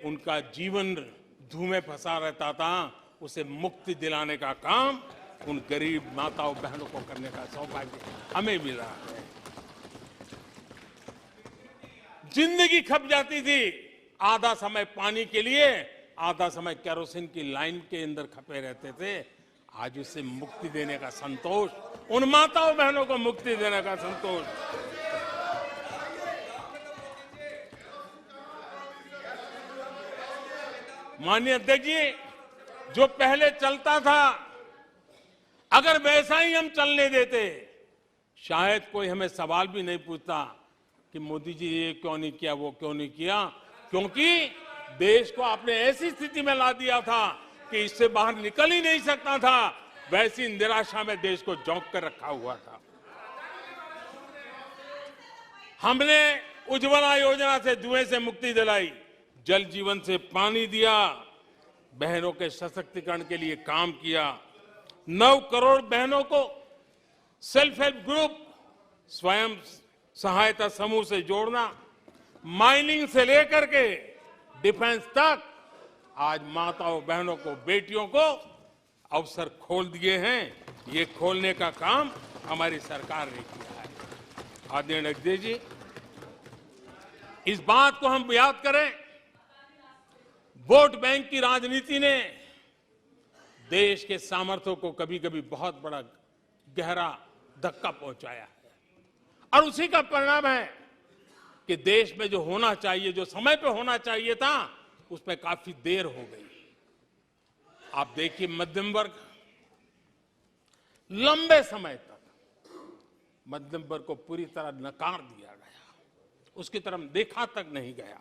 उनका जीवन धुएं फंसा रहता था, उसे मुक्ति दिलाने का काम उन गरीब माताओं बहनों को करने का सौभाग्य हमें मिला है। जिंदगी खप जाती थी, आधा समय पानी के लिए, आधा समय केरोसिन की लाइन के अंदर खपे रहते थे। आज उससे मुक्ति देने का संतोष, उन माताओं बहनों को मुक्ति देने का संतोष। माननीय अध्यक्ष जी, जो पहले चलता था, अगर वैसा ही हम चलने देते, शायद कोई हमें सवाल भी नहीं पूछता कि मोदी जी ये क्यों नहीं किया, वो क्यों नहीं किया, क्योंकि देश को आपने ऐसी स्थिति में ला दिया था कि इससे बाहर निकल ही नहीं सकता था। वैसी निराशा में देश को झोंक कर रखा हुआ था। हमने उज्ज्वला योजना से धुएं से मुक्ति दिलाई, जल जीवन से पानी दिया, बहनों के सशक्तिकरण के लिए काम किया, 9 करोड़ बहनों को सेल्फ हेल्प ग्रुप, स्वयं सहायता समूह से जोड़ना, माइनिंग से लेकर के डिफेंस तक, आज माताओं बहनों को, बेटियों को अवसर खोल दिए हैं। ये खोलने का काम हमारी सरकार ने किया है। आदरणीय अध्यक्ष जी, इस बात को हम याद करें, वोट बैंक की राजनीति ने देश के सामर्थ्य को कभी कभी बहुत बड़ा गहरा धक्का पहुंचाया है, और उसी का परिणाम है कि देश में जो होना चाहिए, जो समय पे होना चाहिए था, उसमें काफी देर हो गई। आप देखिए, मध्यम वर्ग, लंबे समय तक मध्यम वर्ग को पूरी तरह नकार दिया गया, उसकी तरफ देखा तक नहीं गया।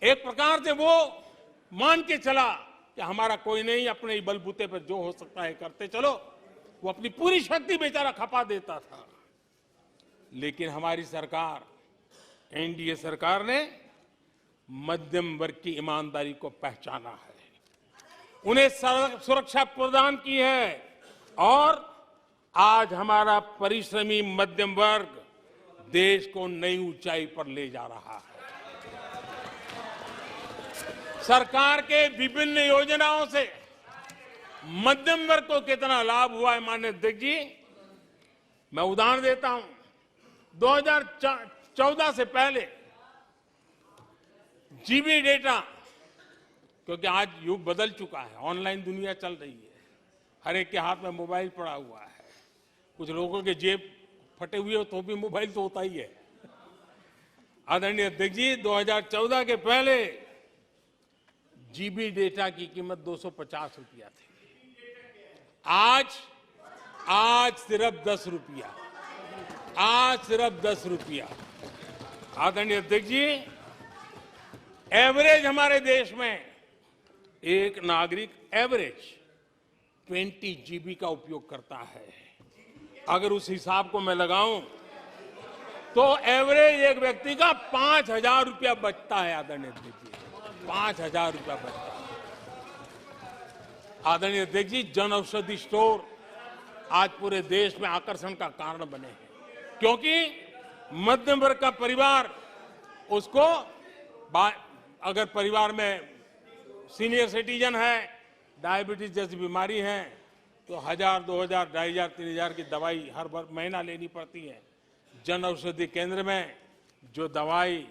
एक प्रकार से वो मान के चला कि हमारा कोई नहीं, अपने ही बलबूते पर जो हो सकता है करते चलो। वो अपनी पूरी शक्ति बेचारा खपा देता था। लेकिन हमारी सरकार, एनडीए सरकार ने मध्यम वर्ग की ईमानदारी को पहचाना है, उन्हें सुरक्षा प्रदान की है, और आज हमारा परिश्रमी मध्यम वर्ग देश को नई ऊंचाई पर ले जा रहा है। सरकार के विभिन्न योजनाओं से मध्यम वर्ग को कितना लाभ हुआ है, माननीय अध्यक्ष जी, मैं उदाहरण देता हूं। 2014 से पहले जीबी डेटा, क्योंकि आज युग बदल चुका है, ऑनलाइन दुनिया चल रही है, हर एक के हाथ में मोबाइल पड़ा हुआ है, कुछ लोगों के जेब फटे हुए हो तो भी मोबाइल तो होता ही है। आदरणीय अध्यक्ष जी, 2014 के पहले जीबी डेटा की कीमत 250 रुपया थी, आज सिर्फ 10 रुपया, आज सिर्फ 10 रुपया। आदरणीय अध्यक्ष जी, एवरेज हमारे देश में एक नागरिक एवरेज 20 जीबी का उपयोग करता है। अगर उस हिसाब को मैं लगाऊं तो एवरेज एक व्यक्ति का 5,000 रुपया बचता है। आदरणीय अध्यक्ष जी, 5,000 रुपया बचता है। आदरणीय अध्यक्ष जी, जन औषधि स्टोर आज पूरे देश में आकर्षण का कारण बने हैं, क्योंकि मध्यम वर्ग का परिवार, उसको अगर परिवार में सीनियर सिटीजन है, डायबिटीज जैसी बीमारी है, तो 1,000, 2,000, 2,500, 3,000 की दवाई हर महीना लेनी पड़ती है। जन औषधि केंद्र में जो दवाई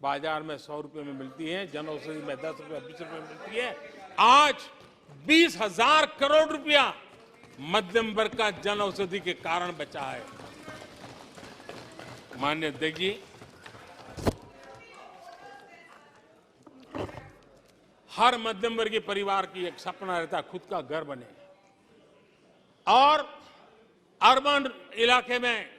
बाजार में 100 रुपए में मिलती है, जन औषधि में 10 रुपए 20 रुपए में मिलती है, आज 20,000 करोड़ रुपया मध्यम वर्ग का जन औषधि के कारण बचा है। माननीय अध्यक्ष जी, हर मध्यम वर्गीय परिवार की एक सपना रहता है खुद का घर बने, और अर्बन इलाके में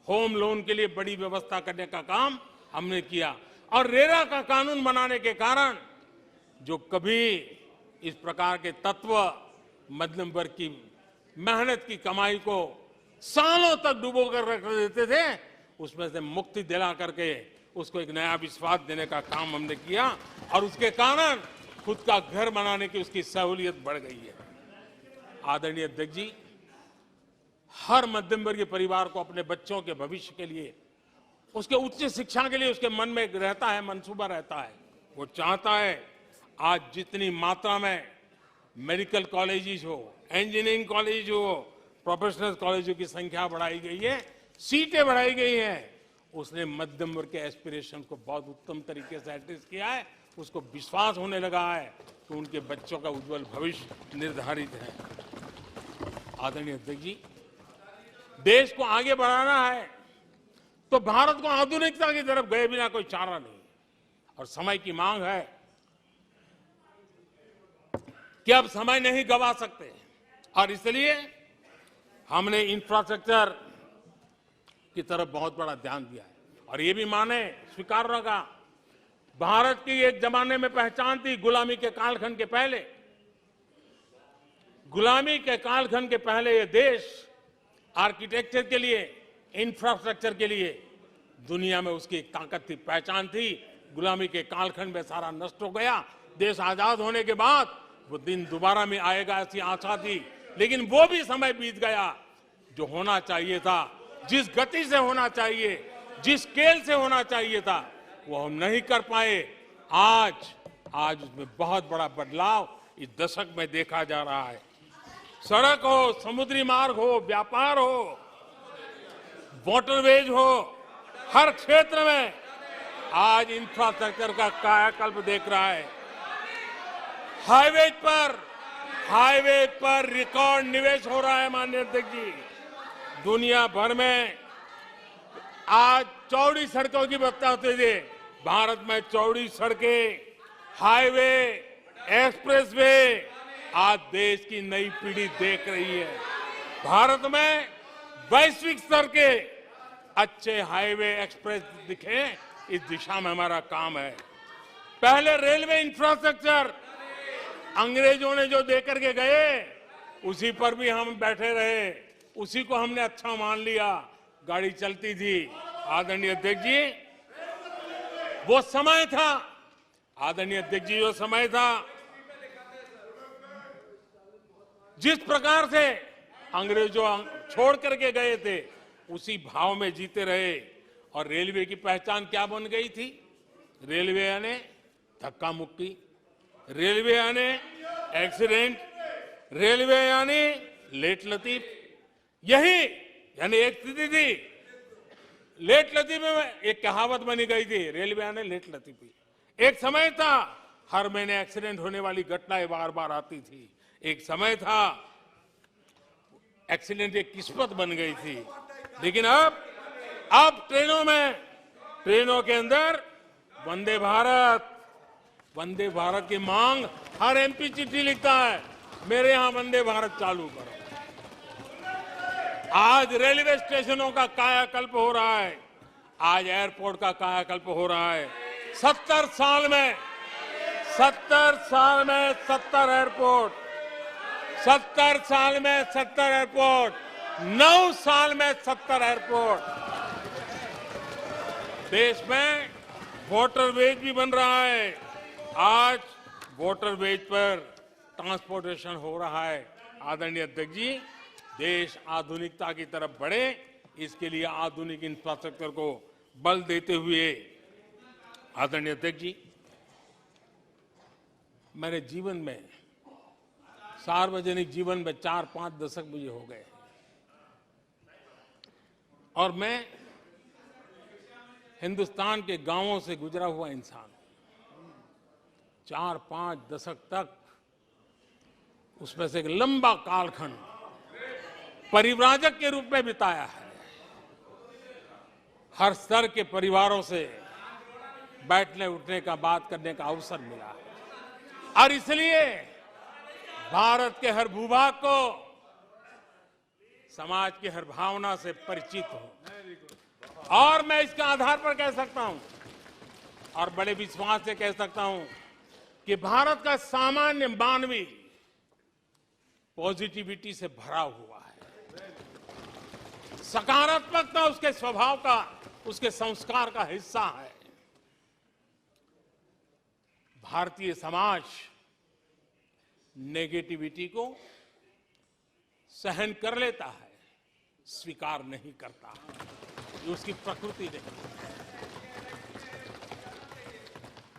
होम लोन के लिए बड़ी व्यवस्था करने का काम हमने किया, और रेरा का कानून बनाने के कारण जो कभी इस प्रकार के तत्व मध्यम वर्ग की मेहनत की कमाई को सालों तक डुबो कर रख देते थे, उसमें से मुक्ति दिला करके उसको एक नया विश्वास देने का काम हमने किया, और उसके कारण खुद का घर बनाने की उसकी सहूलियत बढ़ गई है। आदरणीय अध्यक्ष जी, हर मध्यम वर्गीय परिवार को अपने बच्चों के भविष्य के लिए, उसके उच्च शिक्षा के लिए उसके मन में रहता है, मंसूबा रहता है। वो चाहता है आज जितनी मात्रा में मेडिकल कॉलेजेस हो, इंजीनियरिंग कॉलेज हो, प्रोफेशनल कॉलेजों की संख्या बढ़ाई गई है, सीटें बढ़ाई गई हैं, उसने मध्यम वर्ग के एस्पिरेशन को बहुत उत्तम तरीके से एड्रेस किया है। उसको विश्वास होने लगा है कि उनके बच्चों का उज्जवल भविष्य निर्धारित है। आदरणीय अध्यक्ष जी, देश को आगे बढ़ाना है तो भारत को आधुनिकता की तरफ गए बिना कोई चारा नहीं, और समय की मांग है कि अब समय नहीं गवा सकते, और इसलिए हमने इंफ्रास्ट्रक्चर की तरफ बहुत बड़ा ध्यान दिया है। और ये भी माने स्वीकार रखा, भारत की एक जमाने में पहचान थी गुलामी के कालखंड के पहले, गुलामी के कालखंड के पहले ये देश आर्किटेक्चर के लिए, इंफ्रास्ट्रक्चर के लिए दुनिया में उसकी एक ताकत थी, पहचान थी। गुलामी के कालखंड में सारा नष्ट हो गया। देश आजाद होने के बाद वो दिन दोबारा में आएगा ऐसी आशा थी, लेकिन वो भी समय बीत गया। जो होना चाहिए था, जिस गति से होना चाहिए, जिस स्केल से होना चाहिए था, वो हम नहीं कर पाए। आज उसमें बहुत बड़ा बदलाव इस दशक में देखा जा रहा है। सड़क हो, समुद्री मार्ग हो, व्यापार हो, वाटरवेज हो, हर क्षेत्र में आज इंफ्रास्ट्रक्चर का कायाकल्प देख रहा है। हाईवे पर रिकॉर्ड निवेश हो रहा है। माननीय अध्यक्ष जी, दुनिया भर में आज चौड़ी सड़कों की बात होती थी, भारत में चौड़ी सड़कें, हाईवे, एक्सप्रेसवे आज देश की नई पीढ़ी देख रही है। भारत में वैश्विक स्तर के अच्छे हाईवे, एक्सप्रेस दिखे, इस दिशा में हमारा काम है। पहले रेलवे इंफ्रास्ट्रक्चर अंग्रेजों ने जो देकर के गए, उसी पर भी हम बैठे रहे, उसी को हमने अच्छा मान लिया, गाड़ी चलती थी। आदरणीय अध्यक्ष जी, वो समय था, आदरणीय अध्यक्ष जी, वो समय था जिस प्रकार से अंग्रेजों छोड़ करके गए थे, उसी भाव में जीते रहे। और रेलवे की पहचान क्या बन गई थी? रेलवे यानी धक्का मुक्की, रेलवे यानी एक्सीडेंट, रेलवे यानी लेट लतीफ। यही यानी एक स्थिति थी, लेट लतीफ में एक कहावत बनी गई थी, रेलवे यानी लेट लतीफी। एक समय था हर महीने एक्सीडेंट होने वाली घटनाएं बार बार आती थी। एक समय था एक्सीडेंट एक किस्मत बन गई थी। लेकिन अब ट्रेनों के अंदर वंदे भारत की मांग, हर एमपी चिट्ठी लिखता है, मेरे यहां वंदे भारत चालू करो। आज रेलवे स्टेशनों का कायाकल्प हो रहा है, आज एयरपोर्ट का कायाकल्प हो रहा है। 70 साल में 70 एयरपोर्ट, 70 साल में 70 एयरपोर्ट, 9 साल में 70 एयरपोर्ट। देश में वाटरवेज भी बन रहा है। आज वाटरवेज पर ट्रांसपोर्टेशन हो रहा है। आदरणीय अध्यक्ष जी, देश आधुनिकता की तरफ बढ़े, इसके लिए आधुनिक इंफ्रास्ट्रक्चर को बल देते हुए, आदरणीय अध्यक्ष जी, मेरे जीवन में, सार्वजनिक जीवन में 4-5 दशक मुझे हो गए, और मैं हिंदुस्तान के गांवों से गुजरा हुआ इंसान, 4-5 दशक तक उसमें से एक लंबा कालखंड परिव्राजक के रूप में बिताया है। हर स्तर के परिवारों से बैठने उठने का, बात करने का अवसर मिला है और इसलिए भारत के हर भूभाग को समाज की हर भावना से परिचित हूं और मैं इसके आधार पर कह सकता हूं और बड़े विश्वास से कह सकता हूं कि भारत का सामान्य मानवी पॉजिटिविटी से भरा हुआ है। सकारात्मकता उसके स्वभाव का, उसके संस्कार का हिस्सा है। भारतीय समाज नेगेटिविटी को सहन कर लेता है, स्वीकार नहीं करता। ये उसकी प्रकृति नहीं है।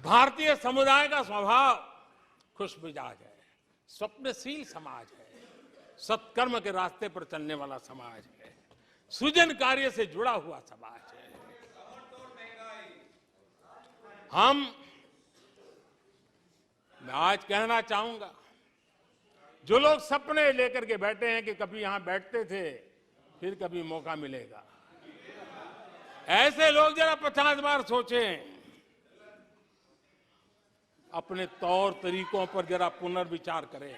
भारतीय समुदाय का स्वभाव खुशमिजाज है, स्वप्नशील समाज है, सत्कर्म के रास्ते पर चलने वाला समाज है, सृजन कार्य से जुड़ा हुआ समाज है। मैं आज कहना चाहूंगा, जो लोग सपने लेकर के बैठे हैं कि कभी यहां बैठते थे, फिर कभी मौका मिलेगा, ऐसे लोग जरा 50 बार सोचें, अपने तौर तरीकों पर जरा पुनर्विचार करें।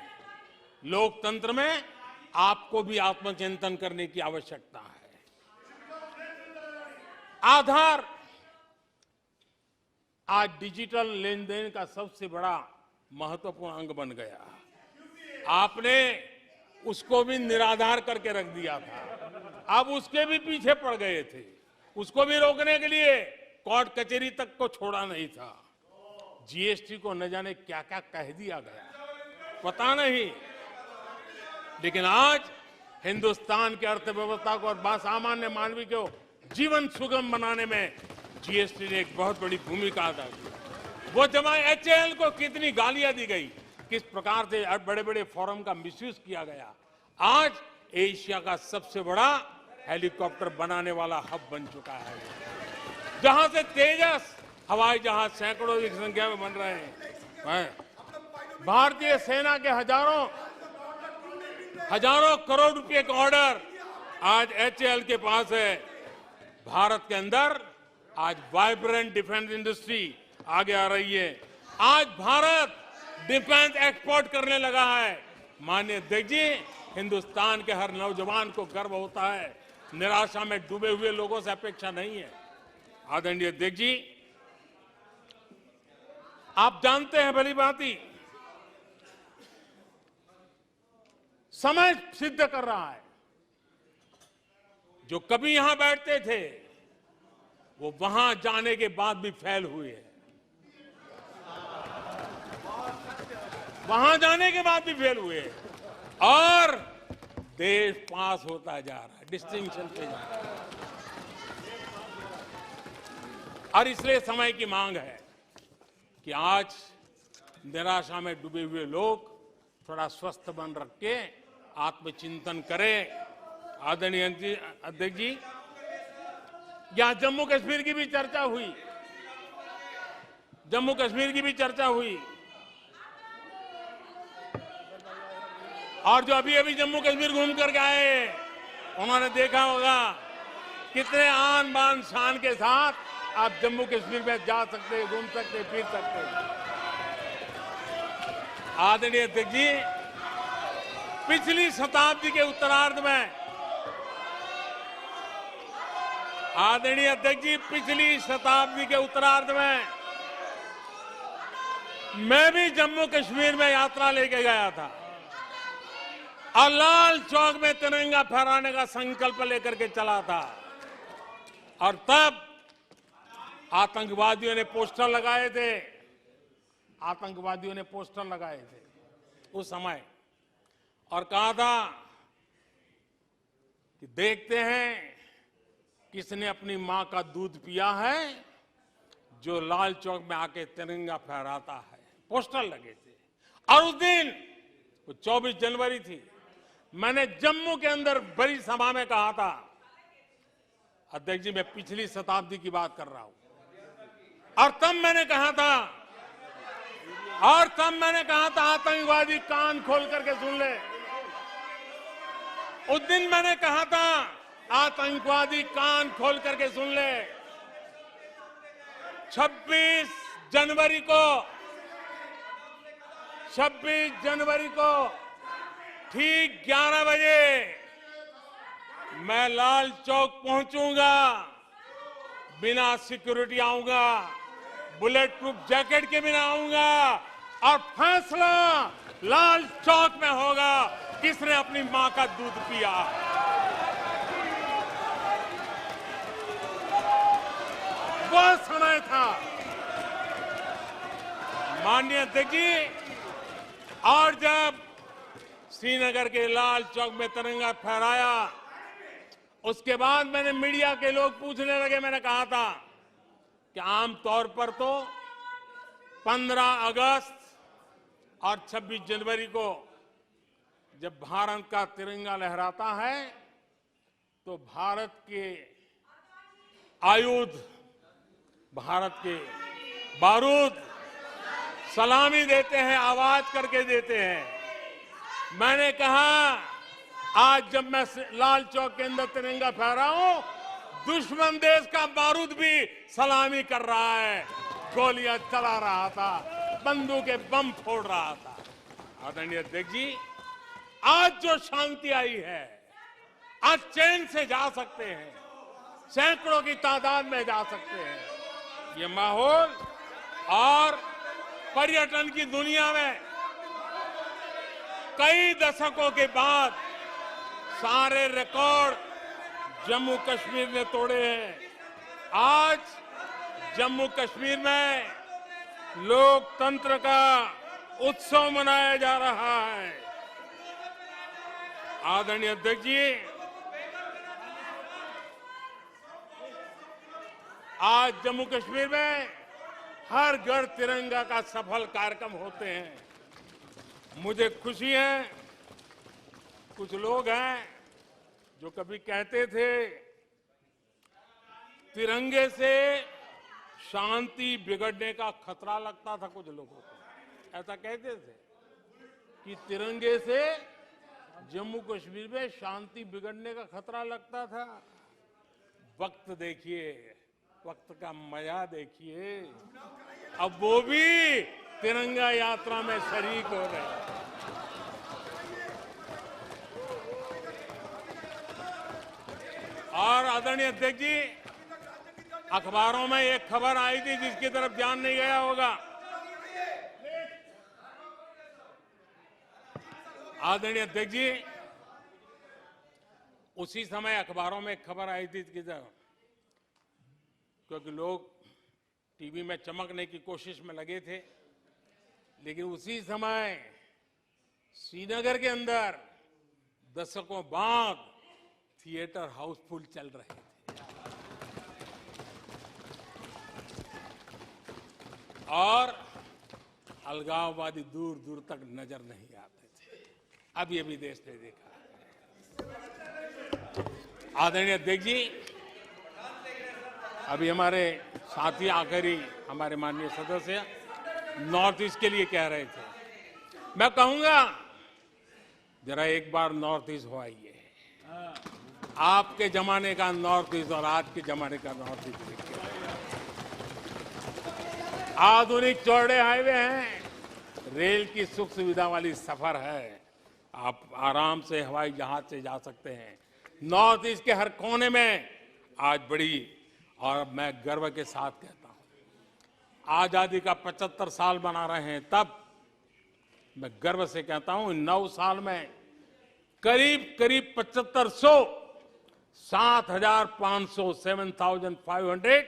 लोकतंत्र में आपको भी आत्मचिंतन करने की आवश्यकता है। आधार आज डिजिटल लेन देन का सबसे बड़ा महत्वपूर्ण अंग बन गया। आपने उसको भी निराधार करके रख दिया था, अब उसके भी पीछे पड़ गए थे। उसको भी रोकने के लिए कोर्ट कचहरी तक को छोड़ा नहीं था। जीएसटी को न जाने क्या क्या कह दिया गया, पता नहीं, लेकिन आज हिंदुस्तान की अर्थव्यवस्था को और सामान्य मानवी को जीवन सुगम बनाने में जीएसटी ने एक बहुत बड़ी भूमिका अदा की। वो जमा एचएएल को कितनी गालियां दी गई, किस प्रकार से बड़े बड़े फोरम का मिसयूज किया गया। आज एशिया का सबसे बड़ा हेलीकॉप्टर बनाने वाला हब बन चुका है, जहां से तेजस हवाई जहाज सैकड़ों की संख्या में बन रहे हैं। भारतीय सेना के हजारों करोड़ रुपए का ऑर्डर आज एचएएल के पास है। भारत के अंदर आज वाइब्रेंट डिफेंस इंडस्ट्री आगे आ रही है। आज भारत डिफेंस एक्सपोर्ट करने लगा है। माननीय अध्यक्ष जी, हिंदुस्तान के हर नौजवान को गर्व होता है। निराशा में डूबे हुए लोगों से अपेक्षा नहीं है। आदरणीय अध्यक्ष जी, आप जानते हैं भली भांति, समय सिद्ध कर रहा है, जो कभी यहां बैठते थे वो वहां जाने के बाद भी फेल हुए हैं। वहां जाने के बाद भी फेल हुए और देश पास होता जा रहा है, डिस्टिंक्शन पे जा रहा है। और इसलिए समय की मांग है कि आज निराशा में डूबे हुए लोग थोड़ा स्वस्थ मन रख के आत्मचिंतन करें। आदरणीय अध्यक्ष जी, यहां जम्मू कश्मीर की भी चर्चा हुई, जम्मू कश्मीर की भी चर्चा हुई, और जो अभी अभी जम्मू कश्मीर घूम करके आए, उन्होंने देखा होगा कितने आन बान शान के साथ आप जम्मू कश्मीर में जा सकते, घूम सकते, फिर सकते। आदरणीय अध्यक्ष जी, पिछली शताब्दी के उत्तरार्ध में, आदरणीय अध्यक्ष जी, पिछली शताब्दी के उत्तरार्ध में मैं भी जम्मू कश्मीर में यात्रा लेके गया था और लाल चौक में तिरंगा फहराने का संकल्प लेकर के चला था। और तब आतंकवादियों ने पोस्टर लगाए थे, आतंकवादियों ने पोस्टर लगाए थे उस समय, और कहा था कि देखते हैं किसने अपनी मां का दूध पिया है, जो लाल चौक में आके तिरंगा फहराता है। पोस्टर लगे थे। और उस दिन 24 जनवरी थी, मैंने जम्मू के अंदर बड़ी सभा में कहा था, अध्यक्ष जी, मैं पिछली शताब्दी की बात कर रहा हूं, और तब मैंने कहा था आतंकवादी कान खोल करके सुन ले। उस दिन मैंने कहा था आतंकवादी कान खोल करके सुन ले। 26 जनवरी को ठीक 11 बजे मैं लाल चौक पहुंचूंगा, बिना सिक्योरिटी आऊंगा, बुलेट प्रूफ जैकेट के बिना आऊंगा, और फैसला लाल चौक में होगा किसने अपनी मां का दूध पिया। वह समय था माननीय अध्यक्ष जी। और जब श्रीनगर के लाल चौक में तिरंगा फहराया, उसके बाद मैंने मीडिया के लोग पूछने लगे, मैंने कहा था कि आमतौर पर तो 15 अगस्त और 26 जनवरी को जब भारत का तिरंगा लहराता है तो भारत के आयुध, भारत के बारूद सलामी देते हैं, आवाज करके देते हैं। मैंने कहा आज जब मैं लाल चौक के अंदर तिरंगा फहरा हूं, दुश्मन देश का बारूद भी सलामी कर रहा है, गोलियां चला रहा था, बंदूकें बम फोड़ रहा था। आदरणीय अध्यक्ष जी, आज जो शांति आई है, आज चैन से जा सकते हैं, सैकड़ों की तादाद में जा सकते हैं। ये माहौल और पर्यटन की दुनिया में कई दशकों के बाद सारे रिकॉर्ड जम्मू कश्मीर ने तोड़े हैं। आज जम्मू कश्मीर में लोकतंत्र का उत्सव मनाया जा रहा है। आदरणीय अध्यक्ष जी, आज जम्मू कश्मीर में हर घर तिरंगा का सफल कार्यक्रम होते हैं। मुझे खुशी है, कुछ लोग हैं जो कभी कहते थे तिरंगे से शांति बिगड़ने का खतरा लगता था, कुछ लोगों को ऐसा कहते थे कि तिरंगे से जम्मू कश्मीर में शांति बिगड़ने का खतरा लगता था। वक्त देखिए, वक्त का मजा देखिए, अब वो भी तिरंगा यात्रा में शरीक हो रहे हैं। और आदरणीय अध्यक्ष जी, अखबारों में एक खबर आई थी जिसकी तरफ ध्यान नहीं गया होगा। आदरणीय अध्यक्ष जी, उसी समय अखबारों में एक खबर आई थी क्योंकि लोग टीवी में चमकने की कोशिश में लगे थे, लेकिन उसी समय श्रीनगर के अंदर दशकों बाद थिएटर हाउसफुल चल रहे थे। और अलगाववादी दूर दूर तक नजर नहीं आते थे। अब ये भी देश ने देखा है। आदरणीय अध्यक्ष जी, अभी हमारे साथी आखिरी हमारे माननीय सदस्य नॉर्थ ईस्ट के लिए कह रहे थे। मैं कहूंगा जरा एक बार नॉर्थ ईस्ट हो आइए। आपके जमाने का नॉर्थ ईस्ट और आज के जमाने का नॉर्थ ईस्ट देखिए। आधुनिक चौड़े हाईवे हैं, रेल की सुख सुविधा वाली सफर है, आप आराम से हवाई जहाज से जा सकते हैं। नॉर्थ ईस्ट के हर कोने में आज बड़ी, और मैं गर्व के साथ कहता हूं, आजादी का 75 साल मना रहे हैं, तब मैं गर्व से कहता हूं 9 साल में करीब 7500 7,500 7,500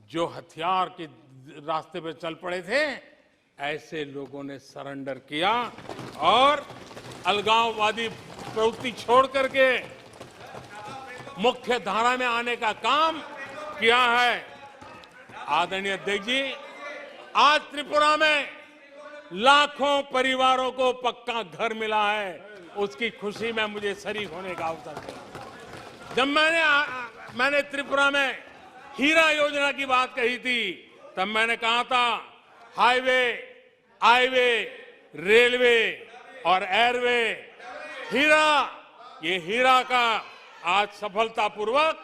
जो हथियार के रास्ते पे चल पड़े थे, ऐसे लोगों ने सरेंडर किया और अलगाववादी प्रवृत्ति छोड़ करके मुख्य धारा में आने का काम किया है। आदरणीय अध्यक्ष जी, आज त्रिपुरा में लाखों परिवारों को पक्का घर मिला है, उसकी खुशी में मुझे शरीक होने का अवसर मिला। जब मैंने मैंने त्रिपुरा में हीरा योजना की बात कही थी, तब मैंने कहा था हाईवे, हाईवे, रेलवे और एयरवे, ये हीरा का आज सफलतापूर्वक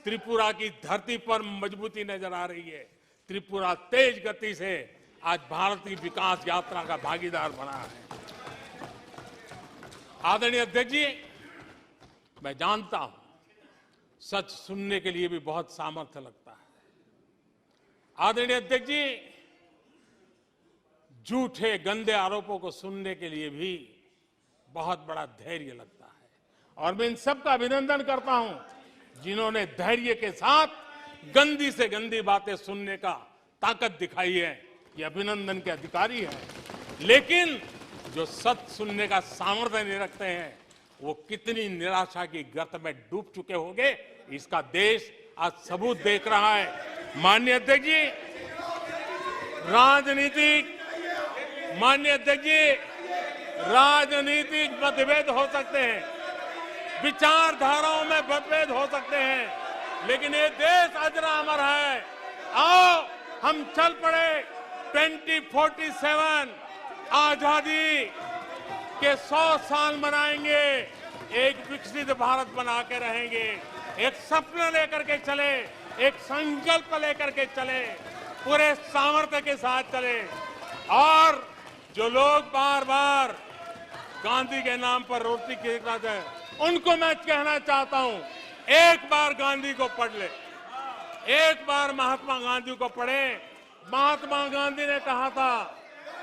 त्रिपुरा की धरती पर मजबूती नजर आ रही है। त्रिपुरा तेज गति से आज भारत की विकास यात्रा का भागीदार बना है। आदरणीय अध्यक्ष जी, मैं जानता हूं सच सुनने के लिए भी बहुत सामर्थ्य लगता है। आदरणीय अध्यक्ष जी, झूठे गंदे आरोपों को सुनने के लिए भी बहुत बड़ा धैर्य लगता है और मैं इन सबका अभिनंदन करता हूं जिन्होंने धैर्य के साथ गंदी से गंदी बातें सुनने का ताकत दिखाई है। ये अभिनंदन के अधिकारी हैं। लेकिन जो सच सुनने का सामर्थ्य नहीं रखते हैं, वो कितनी निराशा की गर्त में डूब चुके होंगे, इसका देश आज सबूत देख रहा है। माननीय अध्यक्ष जी, राजनीतिक मतभेद हो सकते हैं, विचारधाराओं में मतभेद हो सकते हैं, लेकिन ये देश अजरा अमर है। आओ हम चल पड़े 2047 आजादी के 100 साल मनाएंगे, एक विकसित भारत बना के रहेंगे, एक सपना लेकर के चले, एक संकल्प लेकर के चले, पूरे सामर्थ्य के साथ चले। और जो लोग बार बार गांधी के नाम पर रोटी खिलाते हैं, उनको मैं कहना चाहता हूं, एक बार गांधी को पढ़ ले, एक बार महात्मा गांधी को पढ़े। महात्मा गांधी ने कहा था,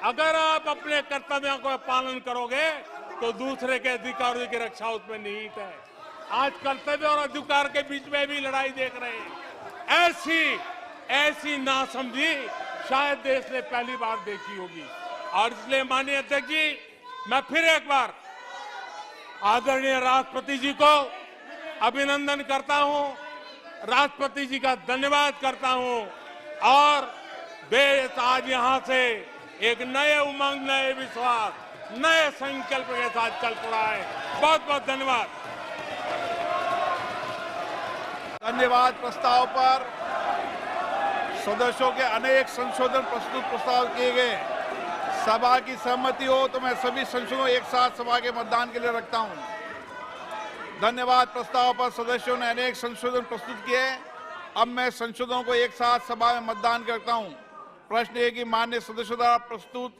अगर आप अपने कर्तव्यों को पालन करोगे तो दूसरे के अधिकारों की रक्षा उसमें निहित है। आज कर्तव्य और अधिकार के बीच में भी लड़ाई देख रहे हैं। ऐसी नासमझी शायद देश ने पहली बार देखी होगी। और इसलिए माननीय अध्यक्ष जी, मैं फिर एक बार आदरणीय राष्ट्रपति जी को अभिनंदन करता हूं, राष्ट्रपति जी का धन्यवाद करता हूं और देश आज यहां से एक नए उमंग, नए विश्वास, नए संकल्प के साथ चल पड़ा है। बहुत बहुत धन्यवाद। धन्यवाद। प्रस्ताव पर सदस्यों के अनेक संशोधन प्रस्ताव किए गए। सभा की सहमति हो तो मैं सभी संशोधनों एक साथ सभा के मतदान के लिए रखता हूं। धन्यवाद। प्रस्ताव पर सदस्यों ने अनेक संशोधन प्रस्तुत किए। अब मैं संशोधनों को एक साथ सभा में मतदान करता हूं। प्रश्न है कि माननीय सदस्यों द्वारा प्रस्तुत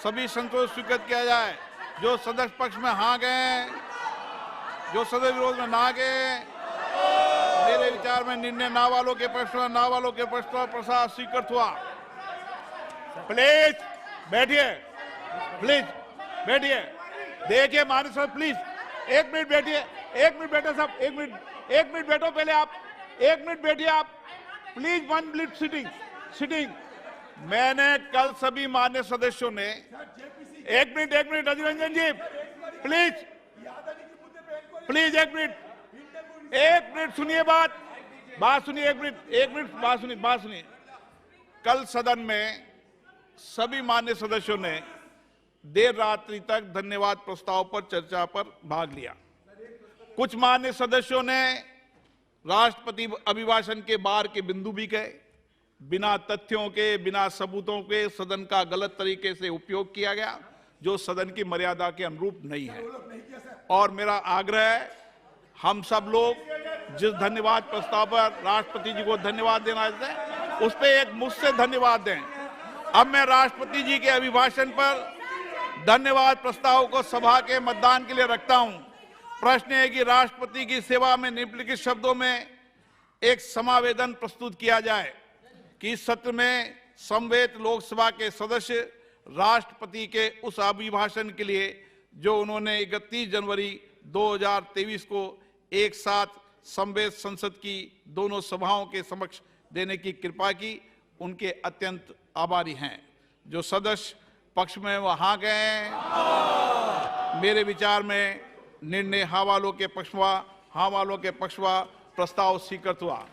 सभी संशोधन स्वीकृत किया जाए। जो सदस्य पक्ष में हाँ गए, जो सदस्य विरोध में ना गए, मेरे विचार में निर्णय ना वालों के पक्ष में, ना वालों के पक्ष में प्रस्ताव स्वीकृत हुआ। प्लीज बैठिए, प्लीज बैठिए। देखिए माननीय सदस्य, प्लीज एक मिनट बैठिए, एक मिनट बैठो सब, एक मिनट बैठो। पहले आप एक मिनट बैठिए आप, प्लीज 1 मिनट सिटिंग। मैंने कल सभी माननीय सदस्यों ने एक मिनट अधीर रंजन जी, प्लीज एक मिनट सुनिए, बात सुनिए, एक मिनट बात सुनिए। कल सदन में सभी माननीय सदस्यों ने देर रात्रि तक धन्यवाद प्रस्ताव पर चर्चा पर भाग लिया। कुछ माननीय सदस्यों ने राष्ट्रपति अभिभाषण के बाहर के बिंदु भी गए। बिना तथ्यों के, बिना सबूतों के सदन का गलत तरीके से उपयोग किया गया, जो सदन की मर्यादा के अनुरूप नहीं है। और मेरा आग्रह है, हम सब लोग जिस धन्यवाद प्रस्ताव पर राष्ट्रपति जी को धन्यवाद देना चाहते हैं, उस पर एक मुझसे धन्यवाद दें। अब मैं राष्ट्रपति जी के अभिभाषण पर धन्यवाद प्रस्ताव को सभा के मतदान के लिए रखता हूं। प्रश्न है कि राष्ट्रपति की सेवा में निम्नलिखित शब्दों में एक समावेदन प्रस्तुत किया जाए कि इस सत्र में समवेत लोकसभा के सदस्य राष्ट्रपति के उस अभिभाषण के लिए जो उन्होंने 31 जनवरी 2023 को एक साथ समवेत संसद की दोनों सभाओं के समक्ष देने की कृपा की, उनके अत्यंत आभारी हैं। जो सदस्य पक्ष में वहां गए, मेरे विचार में निर्णय हाँ वालों के पक्ष में, हाँ वालों के पक्ष में प्रस्ताव स्वीकृत हुआ।